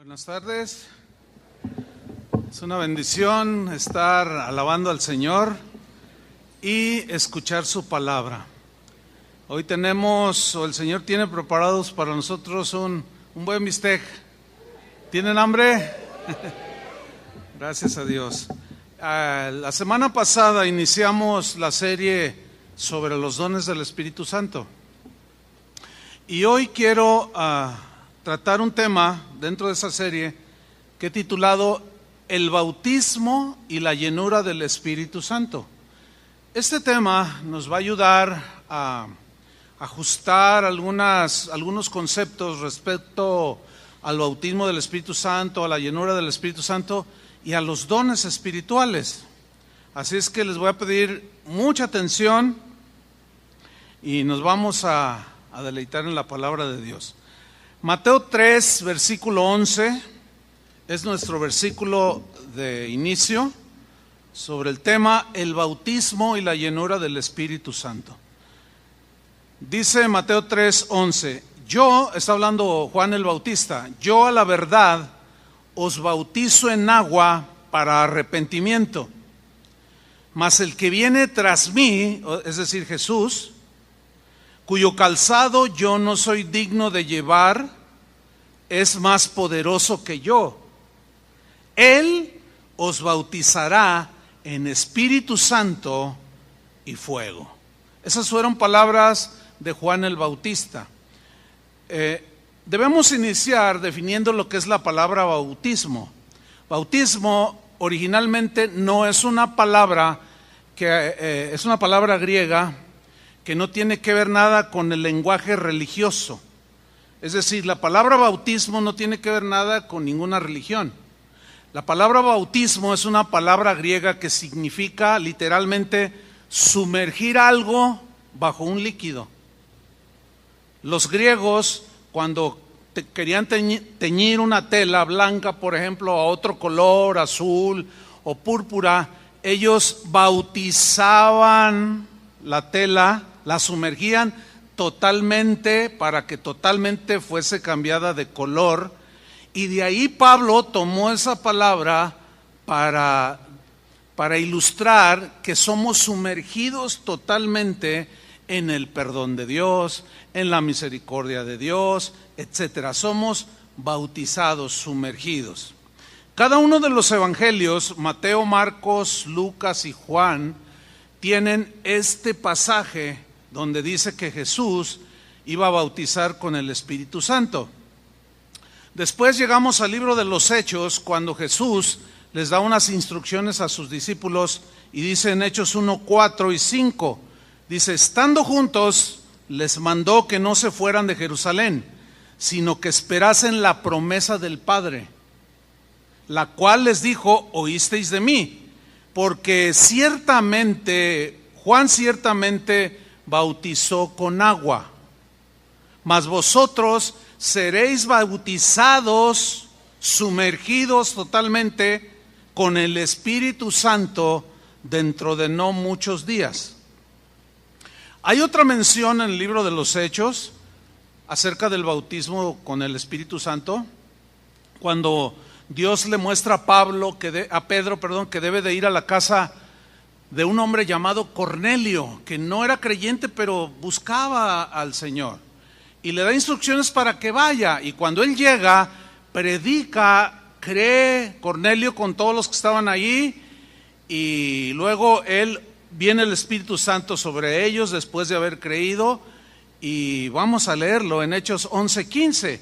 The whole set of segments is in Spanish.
Buenas tardes. Es una bendición estar alabando al Señor y escuchar su palabra. Hoy el Señor tiene preparados para nosotros un buen bistec. ¿Tienen hambre? Gracias a Dios. La semana pasada iniciamos la serie sobre los dones del Espíritu Santo. Y hoy quiero tratar un tema dentro de esa serie que he titulado El bautismo y la llenura del Espíritu Santo. Este tema nos va a ayudar a ajustar algunos conceptos respecto al bautismo del Espíritu Santo, a la llenura del Espíritu Santo y a los dones espirituales. Así es que les voy a pedir mucha atención y nos vamos a deleitar en la palabra de Dios. Mateo 3, versículo 11, es nuestro versículo de inicio sobre el tema el bautismo y la llenura del Espíritu Santo. Dice Mateo 3, 11, está hablando Juan el Bautista, yo a la verdad os bautizo en agua para arrepentimiento, mas el que viene tras mí, es decir Jesús, cuyo calzado yo no soy digno de llevar, es más poderoso que yo. Él os bautizará en Espíritu Santo y fuego. Esas fueron palabras de Juan el Bautista. Debemos iniciar definiendo lo que es la palabra bautismo. Bautismo originalmente no es una palabra es una palabra griega que no tiene que ver nada con el lenguaje religioso. Es decir, la palabra bautismo no tiene que ver nada con ninguna religión. La palabra bautismo es una palabra griega que significa literalmente sumergir algo bajo un líquido. Los griegos, cuando querían teñir una tela blanca, por ejemplo, a otro color, azul o púrpura, ellos bautizaban la tela, la sumergían totalmente para que totalmente fuese cambiada de color, y de ahí Pablo tomó esa palabra para ilustrar que somos sumergidos totalmente en el perdón de Dios, en la misericordia de Dios, etcétera. Somos bautizados, sumergidos. Cada uno de los evangelios, Mateo, Marcos, Lucas y Juan, tienen este pasaje donde dice que Jesús iba a bautizar con el Espíritu Santo. Después llegamos al libro de los Hechos, cuando Jesús les da unas instrucciones a sus discípulos y dice en Hechos 1, 4 y 5, dice, estando juntos, les mandó que no se fueran de Jerusalén, sino que esperasen la promesa del Padre, la cual les dijo, oísteis de mí, porque Juan ciertamente bautizó con agua, mas vosotros seréis bautizados, sumergidos totalmente con el Espíritu Santo dentro de no muchos días. Hay otra mención en el libro de los Hechos acerca del bautismo con el Espíritu Santo, cuando Dios le muestra a Pedro, que debe de ir a la casa de un hombre llamado Cornelio, que no era creyente, pero buscaba al Señor. Y le da instrucciones para que vaya. Y cuando él llega, predica, cree Cornelio con todos los que estaban allí. Y luego viene el Espíritu Santo sobre ellos después de haber creído. Y vamos a leerlo en Hechos 11:15.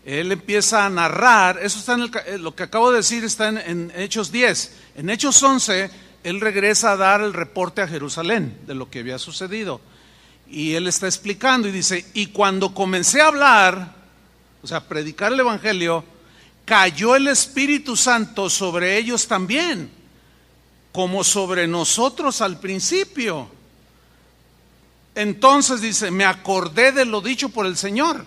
Él empieza a narrar, eso está lo que acabo de decir está en Hechos 10. En Hechos 11, él regresa a dar el reporte a Jerusalén de lo que había sucedido. Y él está explicando y dice, y cuando comencé a hablar, o sea, predicar el Evangelio, cayó el Espíritu Santo sobre ellos también, como sobre nosotros al principio. Entonces dice, me acordé de lo dicho por el Señor,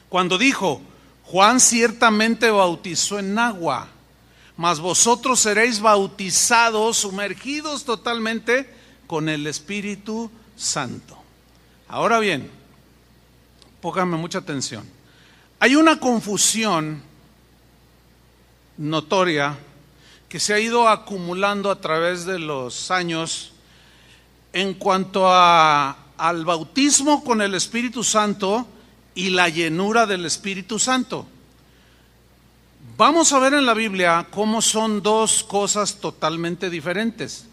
cuando dijo, Juan ciertamente bautizó en agua, mas vosotros seréis bautizados, sumergidos totalmente con el Espíritu Santo. Ahora bien, pónganme mucha atención. Hay una confusión notoria que se ha ido acumulando a través de los años en cuanto al bautismo con el Espíritu Santo y la llenura del Espíritu Santo. Vamos a ver en la Biblia cómo son dos cosas totalmente diferentes.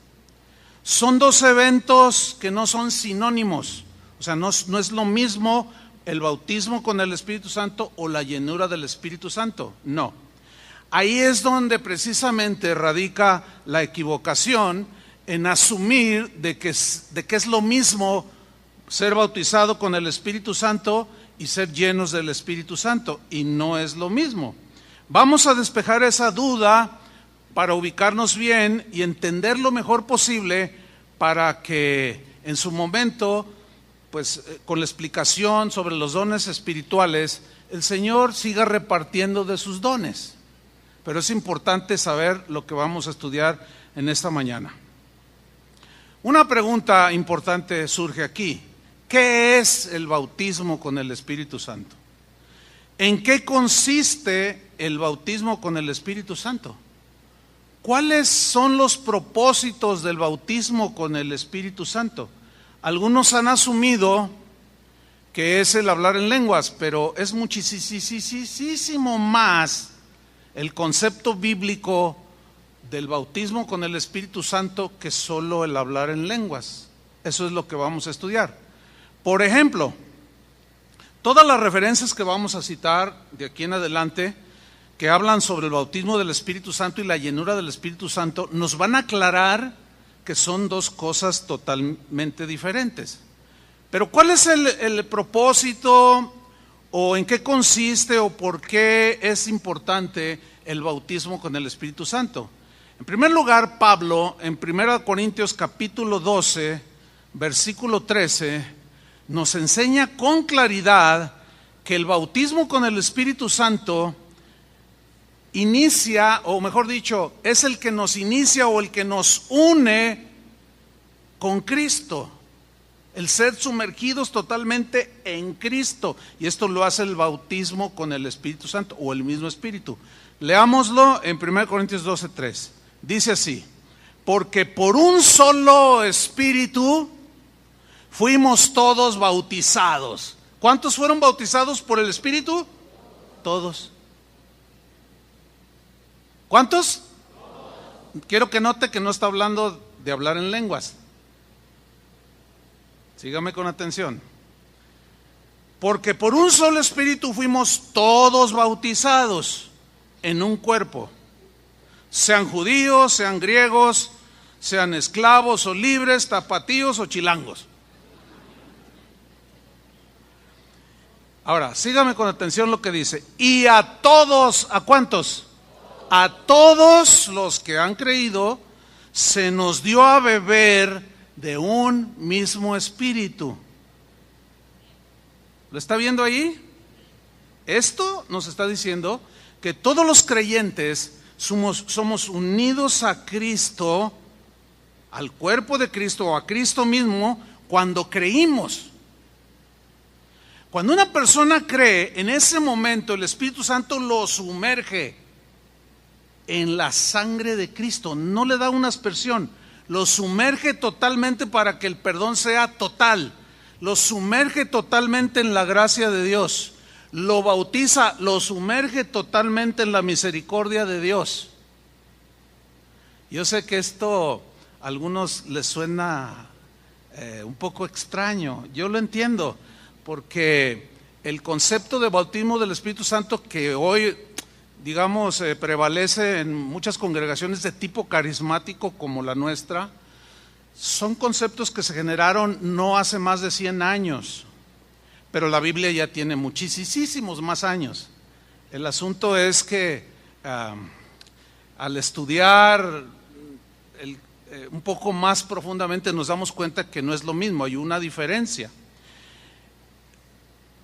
Son dos eventos que no son sinónimos, o sea, no es lo mismo el bautismo con el Espíritu Santo o la llenura del Espíritu Santo, no. Ahí es donde precisamente radica la equivocación en asumir de que es lo mismo ser bautizado con el Espíritu Santo y ser llenos del Espíritu Santo, y no es lo mismo. Vamos a despejar esa duda para ubicarnos bien y entender lo mejor posible para que en su momento, pues con la explicación sobre los dones espirituales, el Señor siga repartiendo de sus dones. Pero es importante saber lo que vamos a estudiar en esta mañana. Una pregunta importante surge aquí. ¿Qué es el bautismo con el Espíritu Santo? ¿En qué consiste el bautismo con el Espíritu Santo? ¿Cuáles son los propósitos del bautismo con el Espíritu Santo? Algunos han asumido que es el hablar en lenguas, pero es muchísimo más el concepto bíblico del bautismo con el Espíritu Santo que solo el hablar en lenguas. Eso es lo que vamos a estudiar. Por ejemplo, todas las referencias que vamos a citar de aquí en adelante, que hablan sobre el bautismo del Espíritu Santo y la llenura del Espíritu Santo, nos van a aclarar que son dos cosas totalmente diferentes. Pero ¿cuál es el propósito o en qué consiste o por qué es importante el bautismo con el Espíritu Santo? En primer lugar, Pablo, en 1 Corintios capítulo 12, versículo 13, nos enseña con claridad que el bautismo con el Espíritu Santo inicia, o mejor dicho, es el que nos inicia o el que nos une con Cristo. El ser sumergidos totalmente en Cristo. Y esto lo hace el bautismo con el Espíritu Santo o el mismo Espíritu. Leámoslo en 1 Corintios 12:3. Dice así: porque por un solo Espíritu fuimos todos bautizados. ¿Cuántos fueron bautizados por el Espíritu? Todos. ¿Cuántos? Quiero que note que no está hablando de hablar en lenguas. Sígame con atención. Porque por un solo Espíritu fuimos todos bautizados en un cuerpo, sean judíos, sean griegos, sean esclavos o libres, tapatíos o chilangos. Ahora, sígame con atención lo que dice. Y a todos, ¿a cuántos? A todos los que han creído, se nos dio a beber de un mismo espíritu. ¿Lo está viendo ahí? Esto nos está diciendo que todos los creyentes somos unidos a Cristo, al cuerpo de Cristo o a Cristo mismo, cuando creímos. Cuando una persona cree, en ese momento el Espíritu Santo lo sumerge en la sangre de Cristo, no le da una aspersión, lo sumerge totalmente para que el perdón sea total, lo sumerge totalmente en la gracia de Dios, lo bautiza, lo sumerge totalmente en la misericordia de Dios. Yo sé que esto a algunos les suena un poco extraño, yo lo entiendo, porque el concepto de bautismo del Espíritu Santo que hoy, digamos, prevalece en muchas congregaciones de tipo carismático como la nuestra, son conceptos que se generaron no hace más de 100 años, pero la Biblia ya tiene muchísimos más años. El asunto es que al estudiar un poco más profundamente nos damos cuenta que no es lo mismo, hay una diferencia.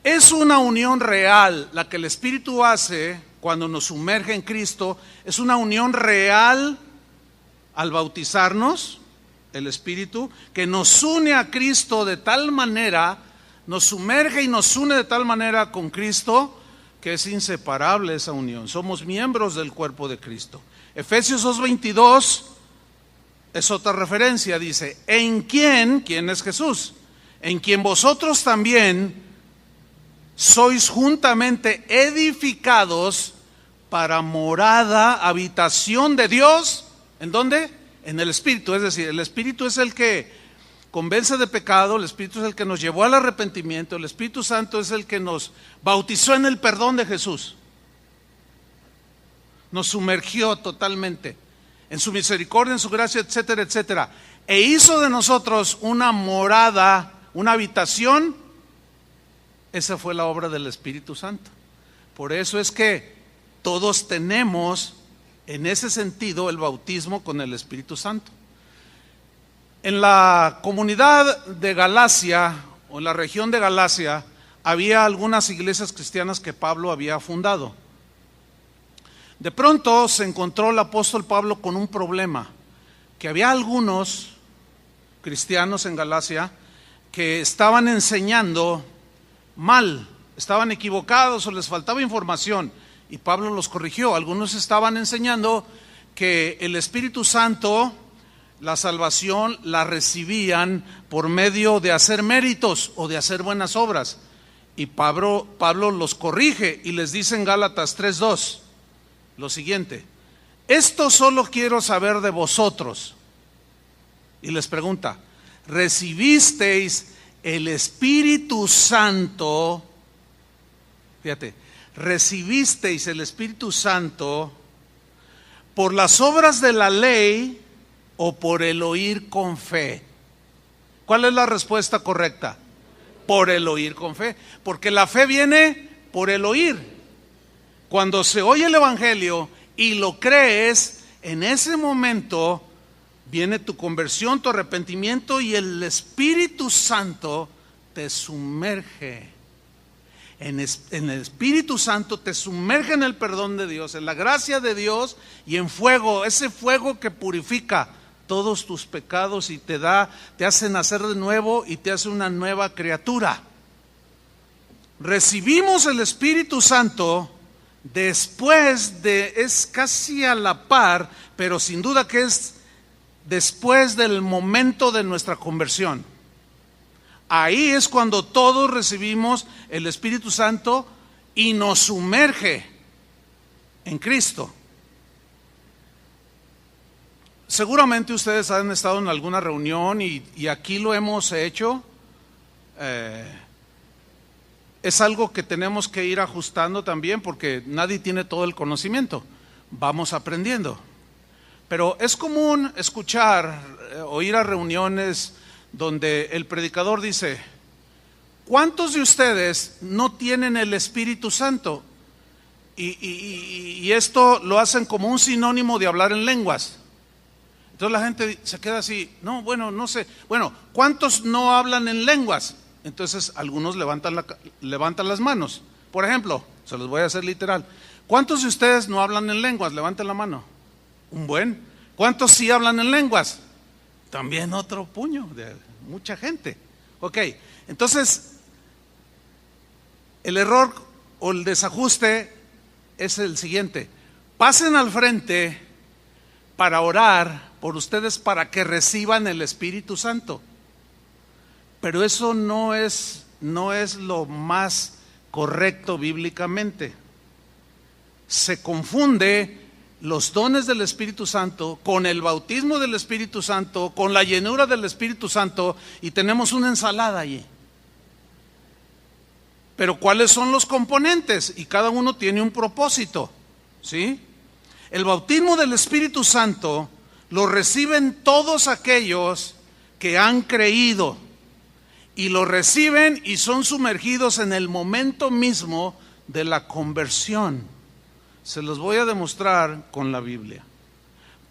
Es una unión real la que el Espíritu hace cuando nos sumerge en Cristo, es una unión real al bautizarnos, el Espíritu, que nos une a Cristo de tal manera, nos sumerge y nos une de tal manera con Cristo, que es inseparable esa unión. Somos miembros del cuerpo de Cristo. Efesios 2:22 es otra referencia, dice, ¿quién es Jesús? En quien vosotros también sois juntamente edificados para morada, habitación de Dios. ¿En dónde? En el Espíritu. Es decir, el Espíritu es el que convence de pecado, el Espíritu es el que nos llevó al arrepentimiento, el Espíritu Santo es el que nos bautizó en el perdón de Jesús. Nos sumergió totalmente en su misericordia, en su gracia, etcétera, etcétera. E hizo de nosotros una morada, una habitación. Esa fue la obra del Espíritu Santo. Por eso es que todos tenemos en ese sentido el bautismo con el Espíritu Santo. En la comunidad de Galacia, o en la región de Galacia, había algunas iglesias cristianas que Pablo había fundado. De pronto se encontró el apóstol Pablo con un problema, que había algunos cristianos en Galacia que estaban enseñando mal, estaban equivocados o les faltaba información, y Pablo los corrigió. Algunos estaban enseñando que el Espíritu Santo, la salvación la recibían por medio de hacer méritos o de hacer buenas obras, y Pablo los corrige y les dice en Gálatas 3:2 lo siguiente: esto solo quiero saber de vosotros. Y les pregunta: ¿recibisteis el Espíritu Santo? Fíjate, ¿recibisteis el Espíritu Santo por las obras de la ley o por el oír con fe? ¿Cuál es la respuesta correcta? Por el oír con fe, porque la fe viene por el oír. Cuando se oye el Evangelio y lo crees, en ese momento viene tu conversión, tu arrepentimiento, y el Espíritu Santo te sumerge. En el Espíritu Santo te sumerge en el perdón de Dios, en la gracia de Dios y en fuego, ese fuego que purifica todos tus pecados y te hace nacer de nuevo y te hace una nueva criatura. Recibimos el Espíritu Santo es casi a la par, pero sin duda que es después del momento de nuestra conversión. Ahí es cuando todos recibimos el Espíritu Santo y nos sumerge en Cristo. Seguramente ustedes han estado en alguna reunión y aquí lo hemos hecho. Es algo que tenemos que ir ajustando también, porque nadie tiene todo el conocimiento. Vamos aprendiendo. Pero es común escuchar o ir a reuniones donde el predicador dice: ¿cuántos de ustedes no tienen el Espíritu Santo? Y esto lo hacen como un sinónimo de hablar en lenguas. Entonces la gente se queda así: no, bueno, no sé. Bueno, ¿cuántos no hablan en lenguas? Entonces algunos levantan las manos. Por ejemplo, se los voy a hacer literal: ¿cuántos de ustedes no hablan en lenguas? Levanten la mano. Un buen. ¿Cuántos sí hablan en lenguas? También otro puño de mucha gente. Ok, entonces el error o el desajuste es el siguiente: pasen al frente para orar por ustedes para que reciban el Espíritu Santo. Pero eso no es lo más correcto bíblicamente. Se confunde los dones del Espíritu Santo con el bautismo del Espíritu Santo, con la llenura del Espíritu Santo, y tenemos una ensalada allí. Pero ¿cuáles son los componentes? Y cada uno tiene un propósito, ¿sí? El bautismo del Espíritu Santo lo reciben todos aquellos que han creído, y lo reciben y son sumergidos en el momento mismo de la conversión. Se los voy a demostrar con la Biblia.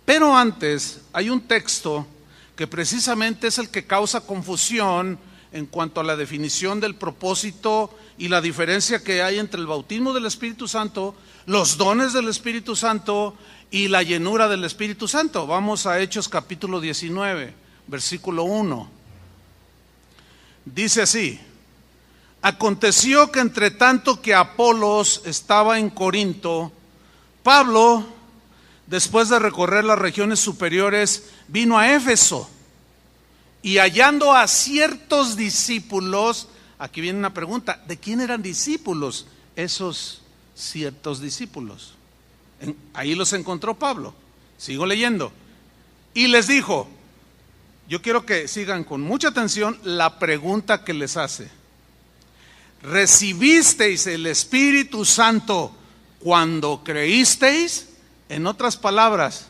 Pero antes hay un texto que precisamente es el que causa confusión en cuanto a la definición del propósito y la diferencia que hay entre el bautismo del Espíritu Santo, los dones del Espíritu Santo y la llenura del Espíritu Santo. Vamos a Hechos capítulo 19, versículo 1. Dice así: Aconteció que entre tanto que Apolos estaba en Corinto, Pablo, después de recorrer las regiones superiores, vino a Éfeso y hallando a ciertos discípulos, aquí viene una pregunta, ¿de quién eran discípulos esos ciertos discípulos? Ahí los encontró Pablo, sigo leyendo, y les dijo, yo quiero que sigan con mucha atención la pregunta que les hace. ¿Recibisteis el Espíritu Santo cuando creísteis? En otras palabras,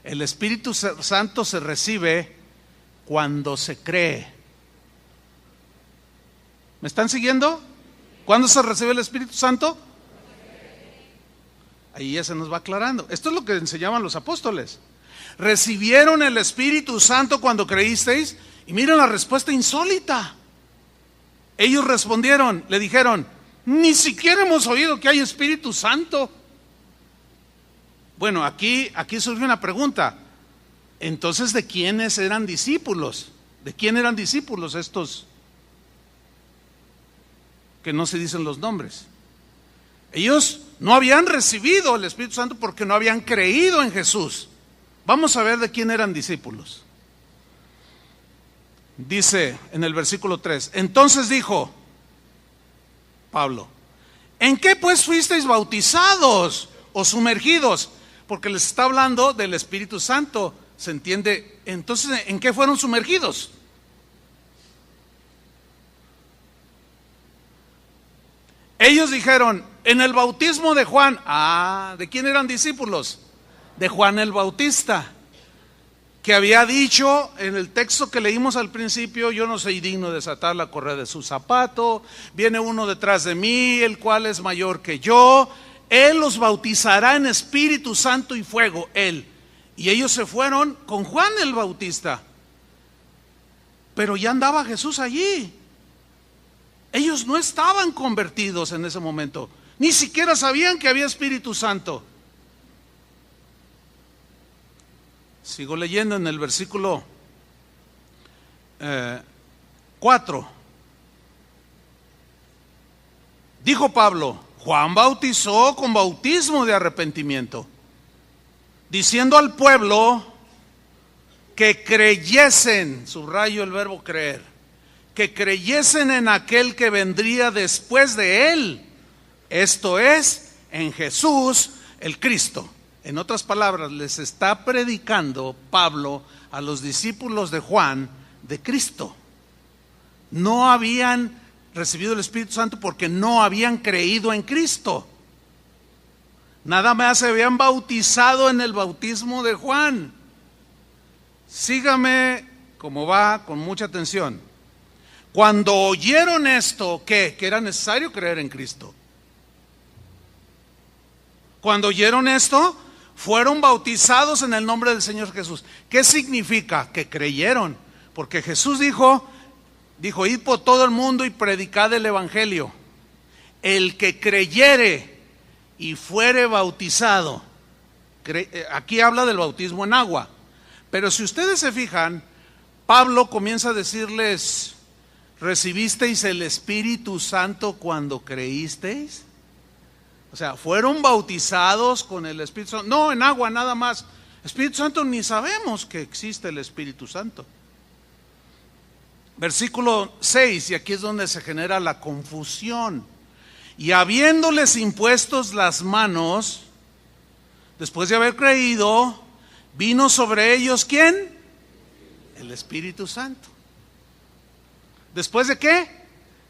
el Espíritu Santo se recibe cuando se cree. ¿Me están siguiendo? ¿Cuándo se recibe el Espíritu Santo? Ahí ya se nos va aclarando. Esto es lo que enseñaban los apóstoles. ¿Recibieron el Espíritu Santo cuando creísteis? Y miren la respuesta insólita. Ellos respondieron, le dijeron, ni siquiera hemos oído que hay Espíritu Santo. Bueno, aquí surge una pregunta. Entonces, ¿de quiénes eran discípulos? ¿De quién eran discípulos estos que no se dicen los nombres? Ellos no habían recibido el Espíritu Santo porque no habían creído en Jesús. Vamos a ver de quién eran discípulos. Dice en el versículo 3, entonces dijo Pablo, ¿en qué pues fuisteis bautizados o sumergidos? Porque les está hablando del Espíritu Santo, ¿se entiende? Entonces, ¿en qué fueron sumergidos? Ellos dijeron, en el bautismo de Juan. ¿De quién eran discípulos? De Juan el Bautista, que había dicho en el texto que leímos al principio, yo no soy digno de desatar la correa de su zapato, viene uno detrás de mí, el cual es mayor que yo, él los bautizará en Espíritu Santo y fuego, él. Y ellos se fueron con Juan el Bautista, pero ya andaba Jesús allí. Ellos no estaban convertidos en ese momento, ni siquiera sabían que había Espíritu Santo. Sigo leyendo en el versículo 4. Dijo Pablo, Juan bautizó con bautismo de arrepentimiento, diciendo al pueblo que creyesen, subrayo el verbo creer, que creyesen en aquel que vendría después de él, esto es, en Jesús el Cristo. En otras palabras, les está predicando Pablo a los discípulos de Juan de Cristo. No habían recibido el Espíritu Santo porque no habían creído en Cristo. Nada más se habían bautizado en el bautismo de Juan. Sígame como va, con mucha atención. Cuando oyeron esto, ¿qué? Que era necesario creer en Cristo. Cuando oyeron esto, fueron bautizados en el nombre del Señor Jesús. ¿Qué significa? Que creyeron. Porque Jesús dijo, id por todo el mundo y predicad el Evangelio. El que creyere y fuere bautizado. Aquí habla del bautismo en agua. Pero si ustedes se fijan, Pablo comienza a decirles, ¿recibisteis el Espíritu Santo cuando creísteis? O sea, fueron bautizados con el Espíritu Santo. No, en agua nada más. Espíritu Santo, ni sabemos que existe el Espíritu Santo. Versículo 6, y aquí es donde se genera la confusión. Y habiéndoles impuestos las manos, después de haber creído, vino sobre ellos ¿quién? El Espíritu Santo. ¿Después de qué?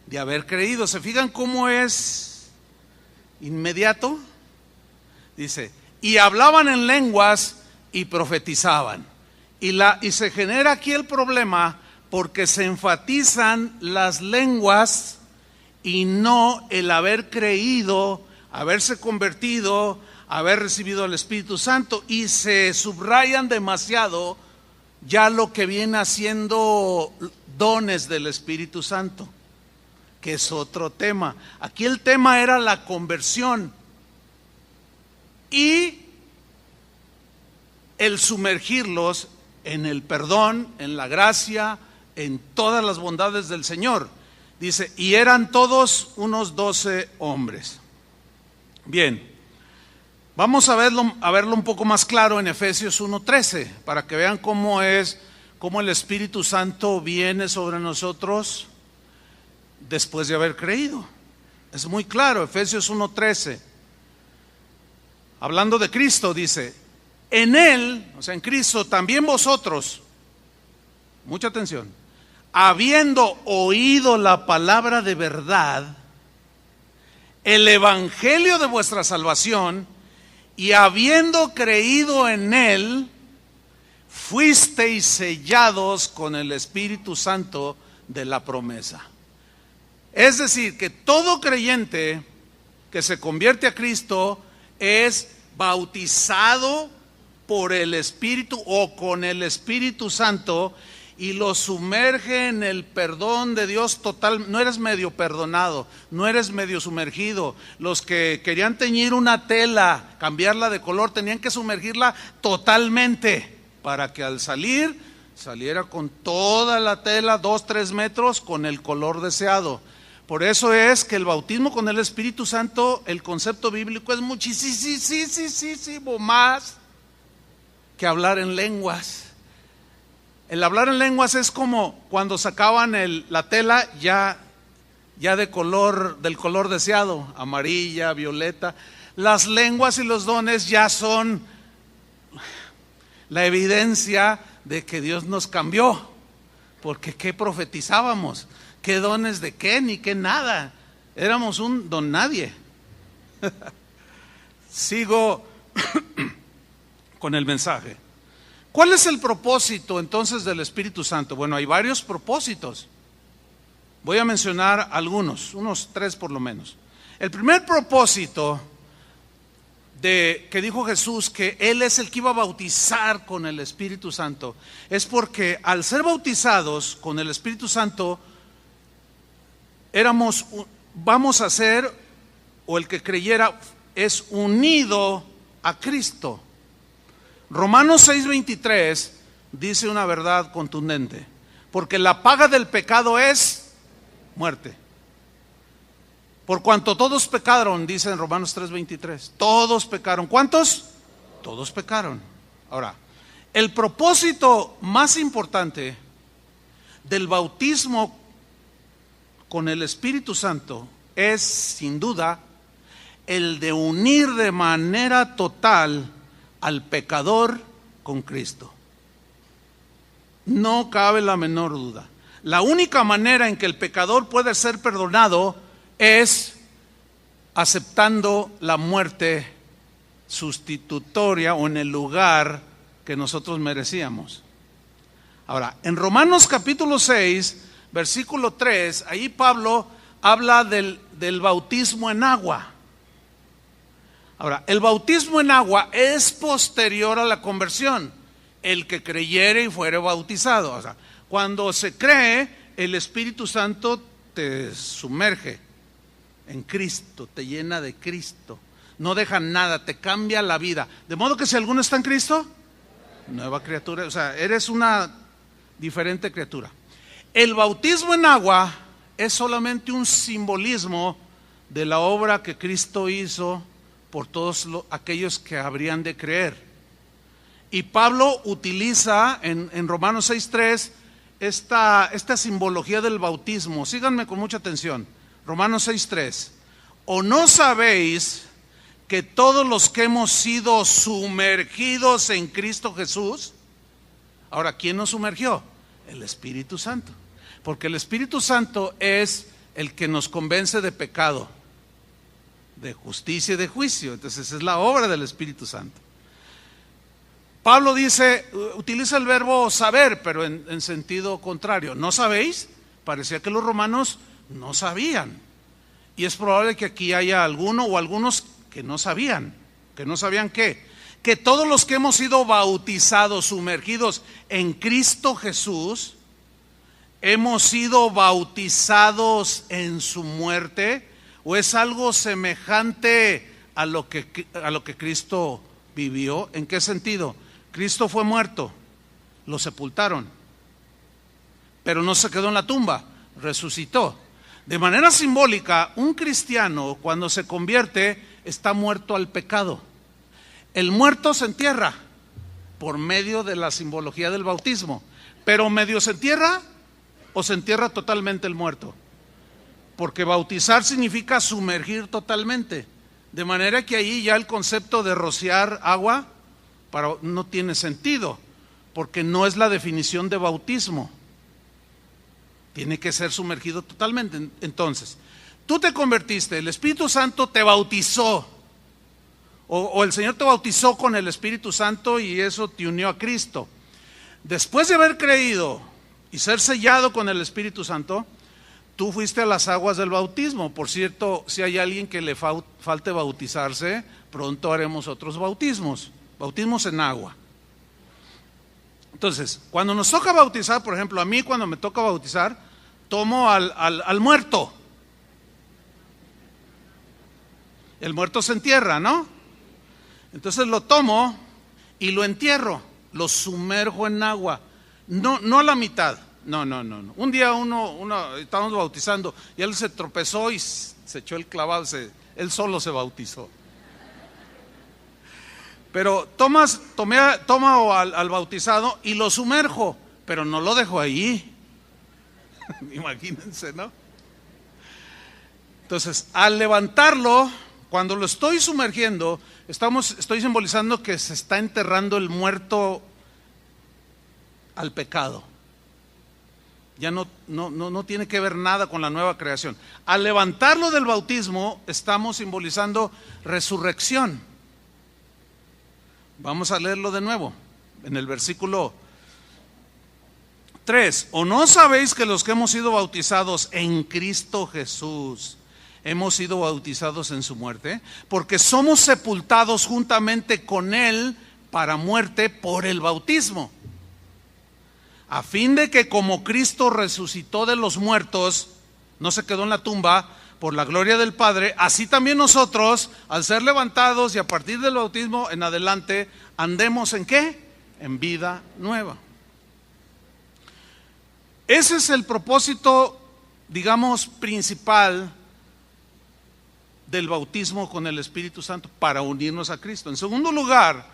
De haber creído. ¿Se fijan cómo es inmediato? Dice, y hablaban en lenguas y profetizaban. Y se genera aquí el problema porque se enfatizan las lenguas y no el haber creído, haberse convertido, haber recibido el Espíritu Santo, y se subrayan demasiado ya lo que viene haciendo dones del Espíritu Santo, que es otro tema. Aquí el tema era la conversión y el sumergirlos en el perdón, en la gracia, en todas las bondades del Señor. Dice, y eran todos unos 12 hombres. Bien, vamos a verlo un poco más claro en Efesios 1:13, para que vean cómo el Espíritu Santo viene sobre nosotros después de haber creído. Es muy claro, Efesios 1:13. Hablando de Cristo, dice, en Él, o sea, en Cristo, también vosotros, mucha atención, habiendo oído la palabra de verdad, el evangelio de vuestra salvación, y habiendo creído en Él, fuisteis sellados con el Espíritu Santo de la promesa. Es decir, que todo creyente que se convierte a Cristo es bautizado por el Espíritu o con el Espíritu Santo y lo sumerge en el perdón de Dios total. No eres medio perdonado, no eres medio sumergido. Los que querían teñir una tela, cambiarla de color, tenían que sumergirla totalmente para que al salir, saliera con toda la tela, 2-3 metros, con el color deseado. Por eso es que el bautismo con el Espíritu Santo, el concepto bíblico es muchísimo más que hablar en lenguas. El hablar en lenguas es como cuando sacaban la tela ya del color deseado, amarilla, violeta. Las lenguas y los dones ya son la evidencia de que Dios nos cambió, porque ¿qué profetizábamos? ¿Qué dones de qué? Ni qué nada. Éramos un don nadie. Sigo con el mensaje. ¿Cuál es el propósito entonces del Espíritu Santo? Bueno, hay varios propósitos. Voy a mencionar algunos, unos 3 por lo menos. El primer propósito que dijo Jesús, que Él es el que iba a bautizar con el Espíritu Santo, es porque al ser bautizados con el Espíritu Santo, vamos a ser, o el que creyera, es unido a Cristo. Romanos 6:23 dice una verdad contundente, porque la paga del pecado es muerte. Por cuanto todos pecaron, dice en Romanos 3:23, todos pecaron. ¿Cuántos? Todos pecaron. Ahora, el propósito más importante del bautismo con el Espíritu Santo es, sin duda, el de unir de manera total al pecador con Cristo. No cabe la menor duda. La única manera en que el pecador puede ser perdonado es aceptando la muerte sustitutoria o en el lugar que nosotros merecíamos. Ahora, en Romanos capítulo 6, versículo 3, ahí Pablo habla del bautismo en agua. Ahora, el bautismo en agua es posterior a la conversión. El que creyere y fuere bautizado. O sea, cuando se cree, el Espíritu Santo te sumerge en Cristo, te llena de Cristo. No deja nada, te cambia la vida. De modo que si alguno está en Cristo, nueva criatura. O sea, eres una diferente criatura. El bautismo en agua es solamente un simbolismo de la obra que Cristo hizo por todos aquellos que habrían de creer. Y Pablo utiliza en Romanos 6:3 esta simbología del bautismo. Síganme con mucha atención. Romanos 6:3. ¿O no sabéis que todos los que hemos sido sumergidos en Cristo Jesús? Ahora, ¿quién nos sumergió? El Espíritu Santo. Porque el Espíritu Santo es el que nos convence de pecado, de justicia y de juicio. Entonces es la obra del Espíritu Santo. Pablo utiliza el verbo saber, pero en sentido contrario. ¿No sabéis? Parecía que los romanos no sabían. Y es probable que aquí haya alguno o algunos que no sabían. ¿Que no sabían qué? Que todos los que hemos sido bautizados, sumergidos en Cristo Jesús, hemos sido bautizados en su muerte, o es algo semejante a lo que Cristo vivió. ¿En qué sentido? Cristo fue muerto, lo sepultaron, pero no se quedó en la tumba, resucitó. De manera simbólica, un cristiano cuando se convierte está muerto al pecado. El muerto se entierra por medio de la simbología del bautismo, pero medio se entierra o se entierra totalmente el muerto, porque bautizar significa sumergir totalmente, de manera que ahí ya el concepto de rociar agua no tiene sentido, porque no es la definición de bautismo. Tiene que ser sumergido totalmente. Entonces, tú te convertiste, el Espíritu Santo te bautizó, o el Señor te bautizó con el Espíritu Santo y eso te unió a Cristo. Después de haber creído y ser sellado con el Espíritu Santo, tú fuiste a las aguas del bautismo. Por cierto, si hay alguien que le falte bautizarse, pronto haremos otros bautismos en agua. Entonces, cuando nos toca bautizar, por ejemplo, a mí cuando me toca bautizar, tomo al muerto. El muerto se entierra, ¿no? Entonces lo tomo y lo entierro, lo sumerjo en agua. No a la mitad, no. Un día uno estábamos bautizando y él se tropezó y se echó el clavado, él solo se bautizó. Pero tomo al bautizado y lo sumerjo, pero no lo dejo ahí. Imagínense, ¿no? Entonces, al levantarlo, cuando lo estoy sumergiendo, estoy simbolizando que se está enterrando el muerto al pecado. Ya no tiene que ver nada con la nueva creación. Al levantarlo del bautismo, estamos simbolizando resurrección. Vamos a leerlo de nuevo, en el versículo 3. ¿O no sabéis que los que hemos sido bautizados en Cristo Jesús, hemos sido bautizados en su muerte? Porque somos sepultados juntamente con Él para muerte por el bautismo, a fin de que como Cristo resucitó de los muertos, no se quedó en la tumba, por la gloria del Padre, así también nosotros, al ser levantados y a partir del bautismo en adelante, andemos ¿en qué? En vida nueva. Ese es el propósito, digamos, principal del bautismo con el Espíritu Santo, para unirnos a Cristo. En segundo lugar,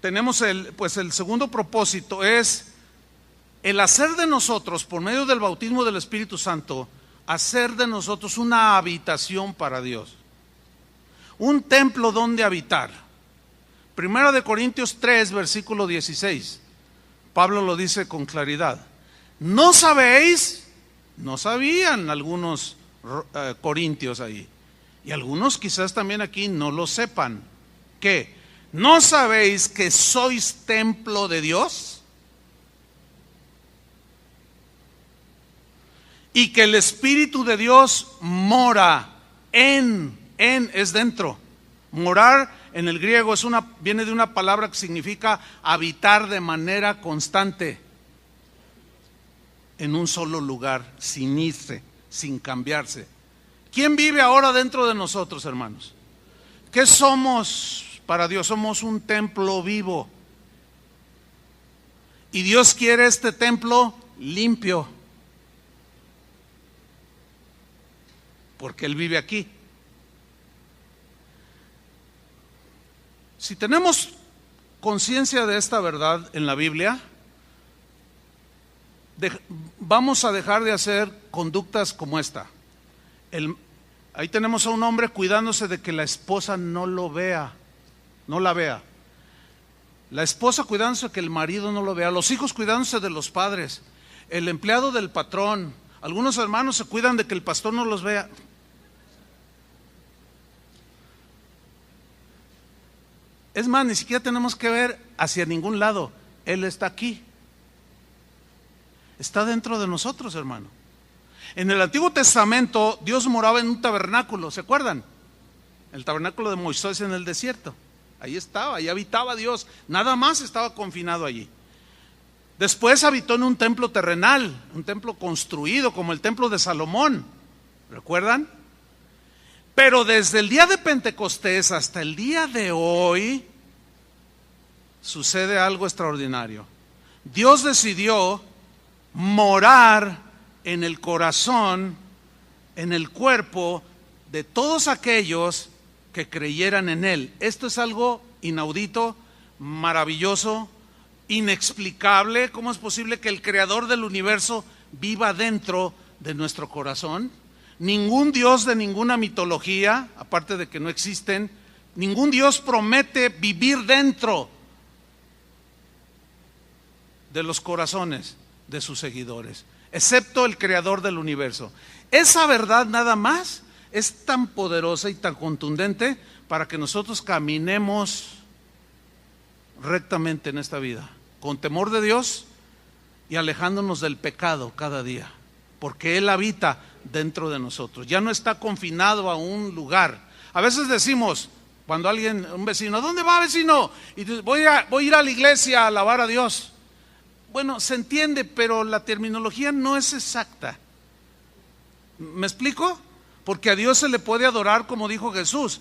tenemos el segundo propósito es el hacer de nosotros, por medio del bautismo del Espíritu Santo, hacer de nosotros una habitación para Dios, un templo donde habitar. Primera de Corintios 3, versículo 16, Pablo lo dice con claridad. ¿No sabéis? No sabían algunos corintios ahí, y algunos quizás también aquí no lo sepan. ¿Qué? ¿No sabéis que sois templo de Dios? Y que el Espíritu de Dios mora en es dentro. Morar en el griego viene de una palabra que significa habitar de manera constante, en un solo lugar, sin irse, sin cambiarse. ¿Quién vive ahora dentro de nosotros, hermanos? ¿Qué somos para Dios? Somos un templo vivo. Y Dios quiere este templo limpio, porque Él vive aquí. Si tenemos conciencia de esta verdad en la Biblia, vamos a dejar de hacer conductas como esta. Ahí tenemos a un hombre cuidándose de que la esposa no la vea. La esposa cuidándose de que el marido no lo vea. Los hijos cuidándose de los padres. El empleado del patrón. Algunos hermanos se cuidan de que el pastor no los vea. Es más, ni siquiera tenemos que ver hacia ningún lado. Él está aquí. Está dentro de nosotros, hermano. En el Antiguo Testamento, Dios moraba en un tabernáculo, ¿se acuerdan? El tabernáculo de Moisés en el desierto. Ahí estaba, ahí habitaba Dios. Nada más estaba confinado allí. Después habitó en un templo terrenal, un templo construido como el templo de Salomón. ¿Recuerdan? Pero desde el día de Pentecostés hasta el día de hoy sucede algo extraordinario. Dios decidió morar en el corazón, en el cuerpo de todos aquellos que creyeran en Él. Esto es algo inaudito, maravilloso, inexplicable. ¿Cómo es posible que el creador del universo viva dentro de nuestro corazón? Ningún dios de ninguna mitología, aparte de que no existen, ningún dios promete vivir dentro de los corazones de sus seguidores, excepto el creador del universo. Esa verdad nada más es tan poderosa y tan contundente para que nosotros caminemos rectamente en esta vida, con temor de Dios y alejándonos del pecado cada día, porque Él habita dentro de nosotros, ya no está confinado a un lugar. A veces decimos, cuando un vecino, ¿dónde va, vecino? Y dice, voy a ir a la iglesia a alabar a Dios. Bueno, se entiende, pero la terminología no es exacta. ¿Me explico? Porque a Dios se le puede adorar como dijo Jesús.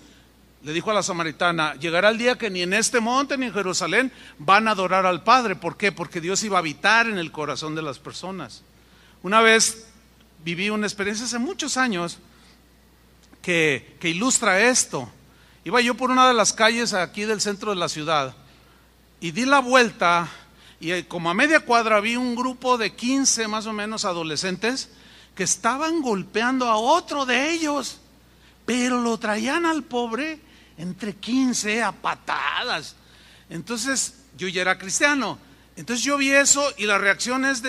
Le dijo a la samaritana, llegará el día que ni en este monte ni en Jerusalén van a adorar al Padre. ¿Por qué? Porque Dios iba a habitar en el corazón de las personas. Una vez viví una experiencia hace muchos años que ilustra esto. Iba yo por una de las calles aquí del centro de la ciudad y di la vuelta y como a media cuadra vi un grupo de 15 más o menos adolescentes que estaban golpeando a otro de ellos, pero lo traían al pobre entre 15 a patadas. Entonces yo ya era cristiano, entonces yo vi eso y la reacción es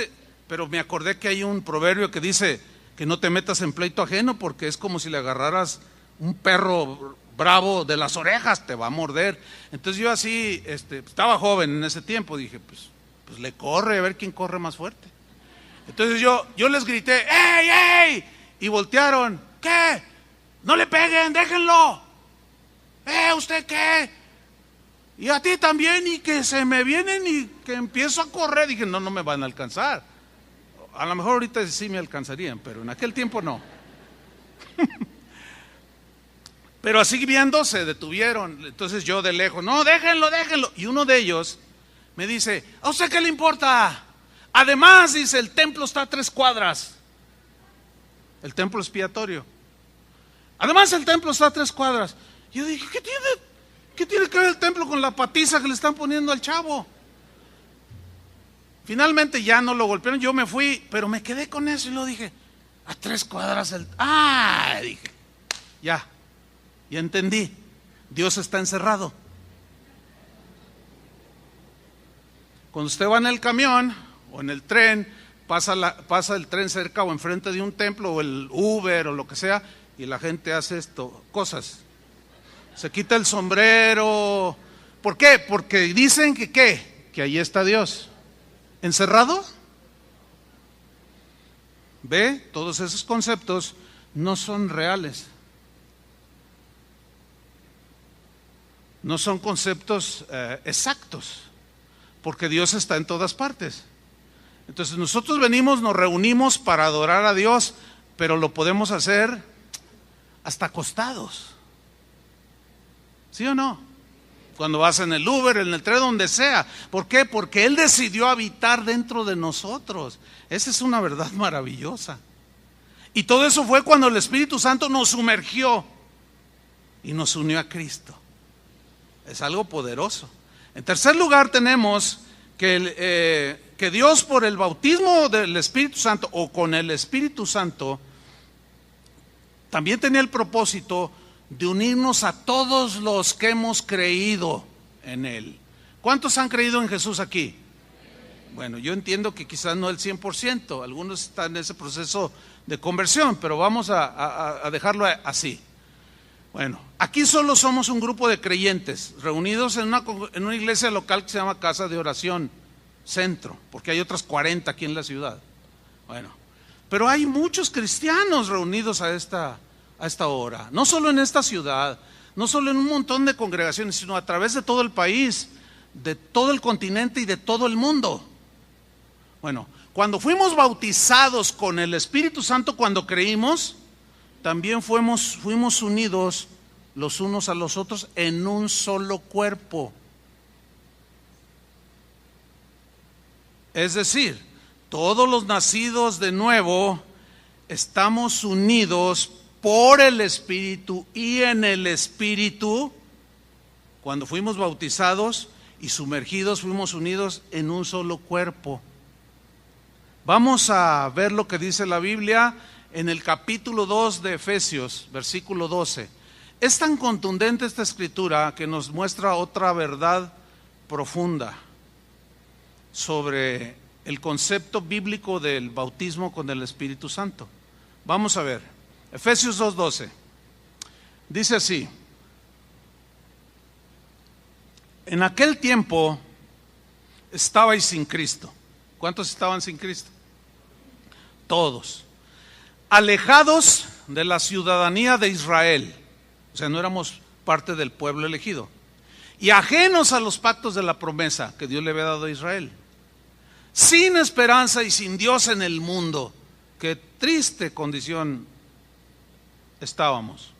pero me acordé que hay un proverbio que dice que no te metas en pleito ajeno porque es como si le agarraras un perro bravo de las orejas, te va a morder. Entonces yo así, estaba joven en ese tiempo, dije pues le corre, a ver quién corre más fuerte. Entonces yo les grité, ¡ey, ey! Y voltearon, ¿qué? No le peguen, déjenlo. ¿Usted qué? Y a ti también, y que se me vienen y que empiezo a correr. Dije, no me van a alcanzar. A lo mejor ahorita sí me alcanzarían, pero en aquel tiempo no. Pero así viendo se detuvieron. Entonces yo de lejos, no, déjenlo. Y uno de ellos me dice, ¿a usted qué le importa? Además, dice, el templo está a 3 cuadras. El templo expiatorio. Además, el templo está a 3 cuadras. Yo dije, ¿qué tiene que ver el templo con la patiza que le están poniendo al chavo? Finalmente ya no lo golpearon, yo me fui, pero me quedé con eso y lo dije, a 3 cuadras dije, ya entendí, Dios está encerrado. Cuando usted va en el camión o en el tren, pasa el tren cerca o enfrente de un templo o el Uber o lo que sea, y la gente hace cosas. Se quita el sombrero. ¿Por qué? Porque dicen que ahí está Dios. ¿Encerrado? ¿Ve? Todos esos conceptos no son reales. No son conceptos exactos, porque Dios está en todas partes. Entonces nosotros nos reunimos para adorar a Dios, pero lo podemos hacer hasta acostados. ¿Sí o no? Cuando vas en el Uber, en el tren, donde sea. ¿Por qué? Porque Él decidió habitar dentro de nosotros. Esa es una verdad maravillosa. Y todo eso fue cuando el Espíritu Santo nos sumergió y nos unió a Cristo. Es algo poderoso. En tercer lugar tenemos que Dios, por el bautismo del Espíritu Santo o con el Espíritu Santo, también tenía el propósito de unirnos a todos los que hemos creído en Él. ¿Cuántos han creído en Jesús aquí? Bueno, yo entiendo que quizás no el 100%, algunos están en ese proceso de conversión, pero vamos a dejarlo así. Bueno, aquí solo somos un grupo de creyentes reunidos en una iglesia local que se llama Casa de Oración Centro, porque hay otras 40 aquí en la ciudad. Bueno, pero hay muchos cristianos reunidos a esta hora, no solo en esta ciudad, no solo en un montón de congregaciones, sino a través de todo el país, de todo el continente y de todo el mundo. Bueno, cuando fuimos bautizados con el Espíritu Santo, cuando creímos, también fuimos unidos los unos a los otros en un solo cuerpo. Es decir, todos los nacidos de nuevo estamos unidos por el Espíritu y en el Espíritu. Cuando fuimos bautizados y sumergidos, fuimos unidos en un solo cuerpo. Vamos a ver lo que dice la Biblia en el capítulo 2 de Efesios, versículo 12. Es tan contundente esta escritura que nos muestra otra verdad profunda sobre el concepto bíblico del bautismo con el Espíritu Santo. Vamos a ver, Efesios 2:12. Dice así: en aquel tiempo estabais sin Cristo. ¿Cuántos estaban sin Cristo? Todos. Alejados de la ciudadanía de Israel. O sea, no éramos parte del pueblo elegido. Y ajenos a los pactos de la promesa que Dios le había dado a Israel. Sin esperanza y sin Dios en el mundo. Qué triste condición estábamos.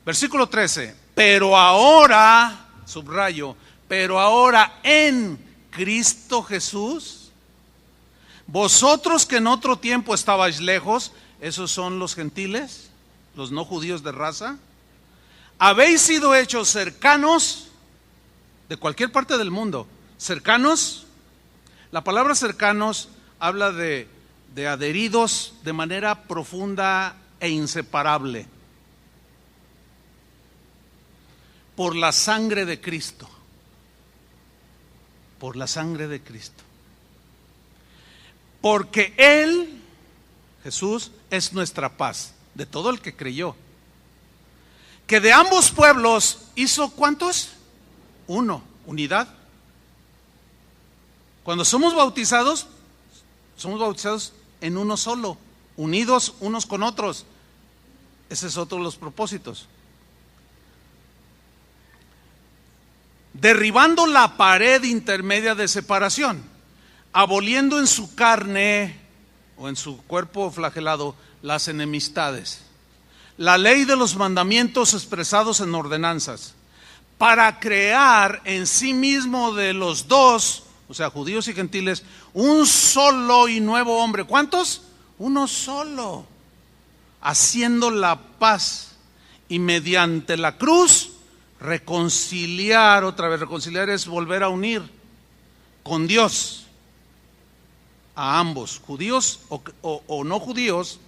Versículo 13. Pero ahora, subrayo, pero ahora en Cristo Jesús, vosotros que en otro tiempo estabais lejos, esos son los gentiles, los no judíos de raza, habéis sido hechos cercanos de cualquier parte del mundo. Cercanos, la palabra cercanos habla de adheridos de manera profunda e inseparable por la sangre de Cristo. Por la sangre de Cristo. Porque Él, Jesús, es nuestra paz, de todo el que creyó. Que de ambos pueblos hizo ¿cuántos? Uno, unidad. Cuando somos bautizados en uno solo, unidos unos con otros. Ese es otro de los propósitos. Derribando la pared intermedia de separación, aboliendo en su carne o en su cuerpo flagelado las enemistades, la ley de los mandamientos expresados en ordenanzas, para crear en sí mismo de los dos, o sea, judíos y gentiles, un solo y nuevo hombre. ¿Cuántos? Uno solo, haciendo la paz, y mediante la cruz reconciliar otra vez. Reconciliar es volver a unir con Dios a ambos, judíos o no judíos,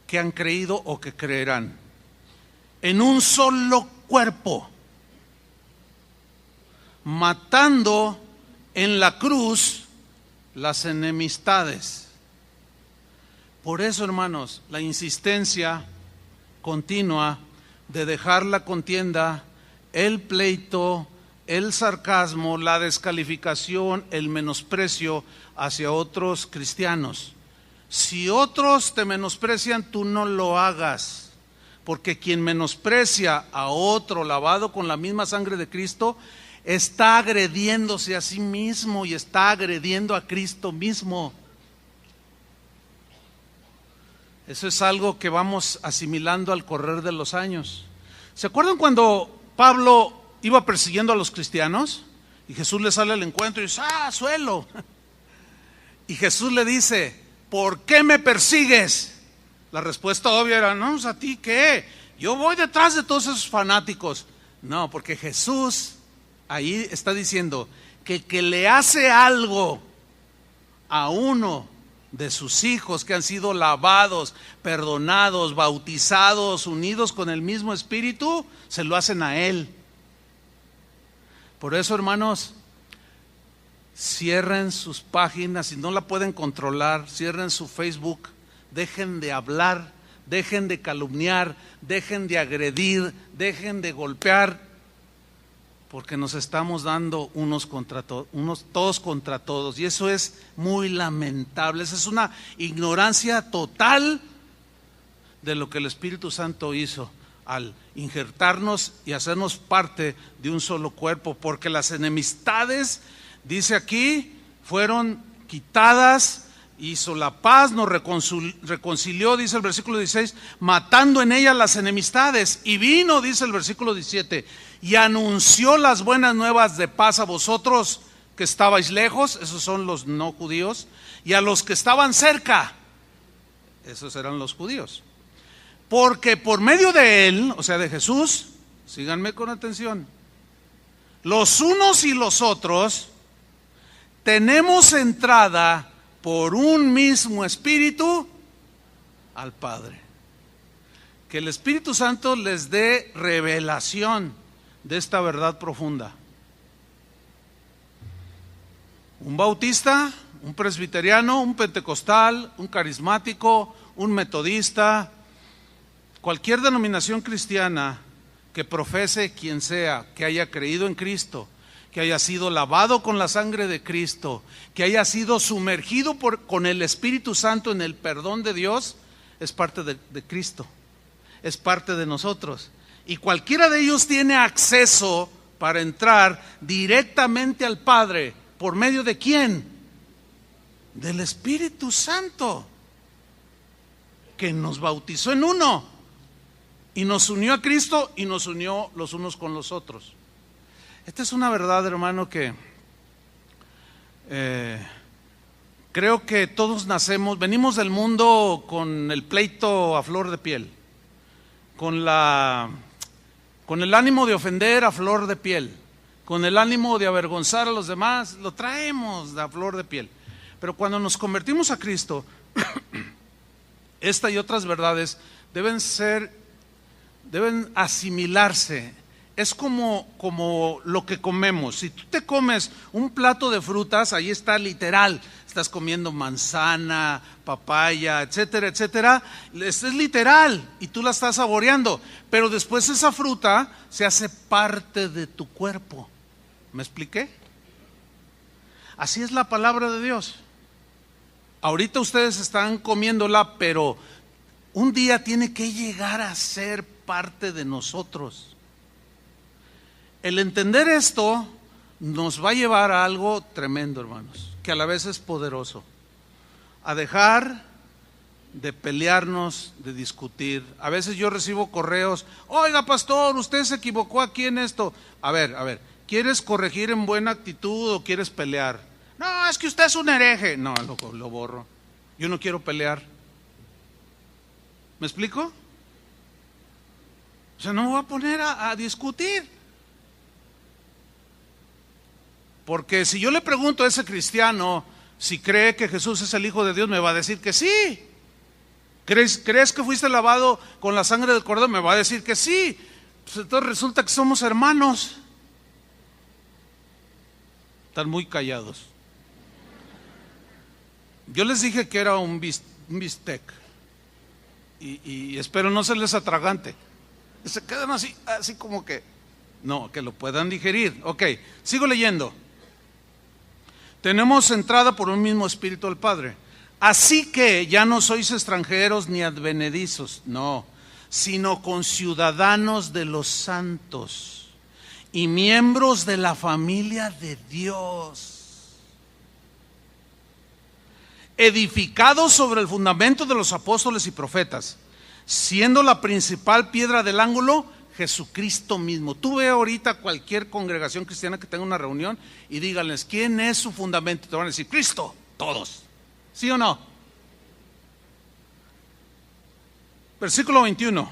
que han creído o que creerán, en un solo cuerpo, matando en la cruz las enemistades. Por eso, hermanos, la insistencia continua de dejar la contienda, el pleito, el sarcasmo, la descalificación, el menosprecio hacia otros cristianos. Si otros te menosprecian, tú no lo hagas, porque quien menosprecia a otro lavado con la misma sangre de Cristo, está agrediéndose a sí mismo y está agrediendo a Cristo mismo. Eso es algo que vamos asimilando al correr de los años. ¿Se acuerdan cuando Pablo iba persiguiendo a los cristianos? Y Jesús le sale al encuentro y dice: ¡ah, suelo! Y Jesús le dice: ¿por qué me persigues? La respuesta obvia era: no, ¿a ti qué? Yo voy detrás de todos esos fanáticos. No, porque Jesús ahí está diciendo que le hace algo a uno de sus hijos que han sido lavados, perdonados, bautizados, unidos con el mismo Espíritu, se lo hacen a él. Por eso, hermanos, cierren sus páginas, si no la pueden controlar, cierren su Facebook, dejen de hablar, dejen de calumniar, dejen de agredir, dejen de golpear, porque nos estamos dando todos contra todos, y eso es muy lamentable. Esa es una ignorancia total de lo que el Espíritu Santo hizo al injertarnos y hacernos parte de un solo cuerpo, porque las enemistades, dice aquí, fueron quitadas, hizo la paz, nos reconcilió, dice el versículo 16, matando en ella las enemistades, y vino, dice el versículo 17, y anunció las buenas nuevas de paz a vosotros que estabais lejos, esos son los no judíos, y a los que estaban cerca. Esos eran los judíos. Porque por medio de él, o sea de Jesús, síganme con atención, los unos y los otros tenemos entrada por un mismo Espíritu al Padre. Que el Espíritu Santo les dé revelación de esta verdad profunda. Un bautista, un presbiteriano, un pentecostal, un carismático, un metodista, cualquier denominación cristiana que profese quien sea, que haya creído en Cristo, que haya sido lavado con la sangre de Cristo, que haya sido sumergido con el Espíritu Santo en el perdón de Dios, es parte de Cristo, es parte de nosotros. Y cualquiera de ellos tiene acceso para entrar directamente al Padre. ¿Por medio de quién? Del Espíritu Santo, que nos bautizó en uno y nos unió a Cristo y nos unió los unos con los otros. Esta es una verdad, hermano, que creo que todos venimos del mundo con el pleito a flor de piel, con el ánimo de ofender a flor de piel, con el ánimo de avergonzar a los demás, lo traemos a flor de piel. Pero cuando nos convertimos a Cristo, esta y otras verdades deben asimilarse. Es como lo que comemos. Si tú te comes un plato de frutas, ahí está literal. Estás comiendo manzana, papaya, etcétera, etcétera. Es literal y tú la estás saboreando. Pero después esa fruta se hace parte de tu cuerpo. ¿Me expliqué? Así es la palabra de Dios. Ahorita ustedes están comiéndola, pero un día tiene que llegar a ser parte de nosotros. El entender esto nos va a llevar a algo tremendo, hermanos, que a la vez es poderoso. A dejar de pelearnos, de discutir. A veces yo recibo correos: oiga, pastor, usted se equivocó aquí en esto. A ver, ¿quieres corregir en buena actitud o quieres pelear? No, es que usted es un hereje. No, lo borro. Yo no quiero pelear. ¿Me explico? O sea, no me voy a poner a discutir. Porque si yo le pregunto a ese cristiano si cree que Jesús es el Hijo de Dios, me va a decir que sí. ¿Crees que fuiste lavado con la sangre del Cordero? Me va a decir que sí. Pues entonces resulta que somos hermanos. Están muy callados. Yo les dije que era un bistec. Y espero no serles atragante. Se quedan así como que, no, que lo puedan digerir. Ok, sigo leyendo. Tenemos entrada por un mismo Espíritu al Padre. Así que ya no sois extranjeros ni advenedizos, no, sino conciudadanos de los santos y miembros de la familia de Dios, edificados sobre el fundamento de los apóstoles y profetas, siendo la principal piedra del ángulo Jesucristo mismo. Tú ve ahorita cualquier congregación cristiana que tenga una reunión y díganles quién es su fundamento. Te van a decir Cristo, todos. ¿Sí o no? Versículo 21.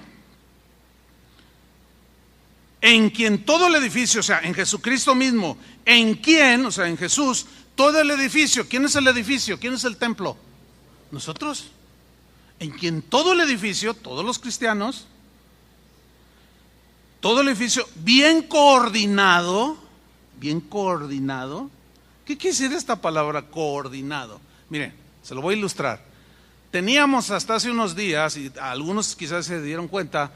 En quien todo el edificio, o sea, en Jesucristo mismo, en quien, o sea, en Jesús, todo el edificio. ¿Quién es el edificio? ¿Quién es el templo? Nosotros. En quien todo el edificio, todos los cristianos, todo el edificio bien coordinado. ¿Qué quiere decir esta palabra coordinado? Miren, se lo voy a ilustrar. Teníamos hasta hace unos días, y algunos quizás se dieron cuenta,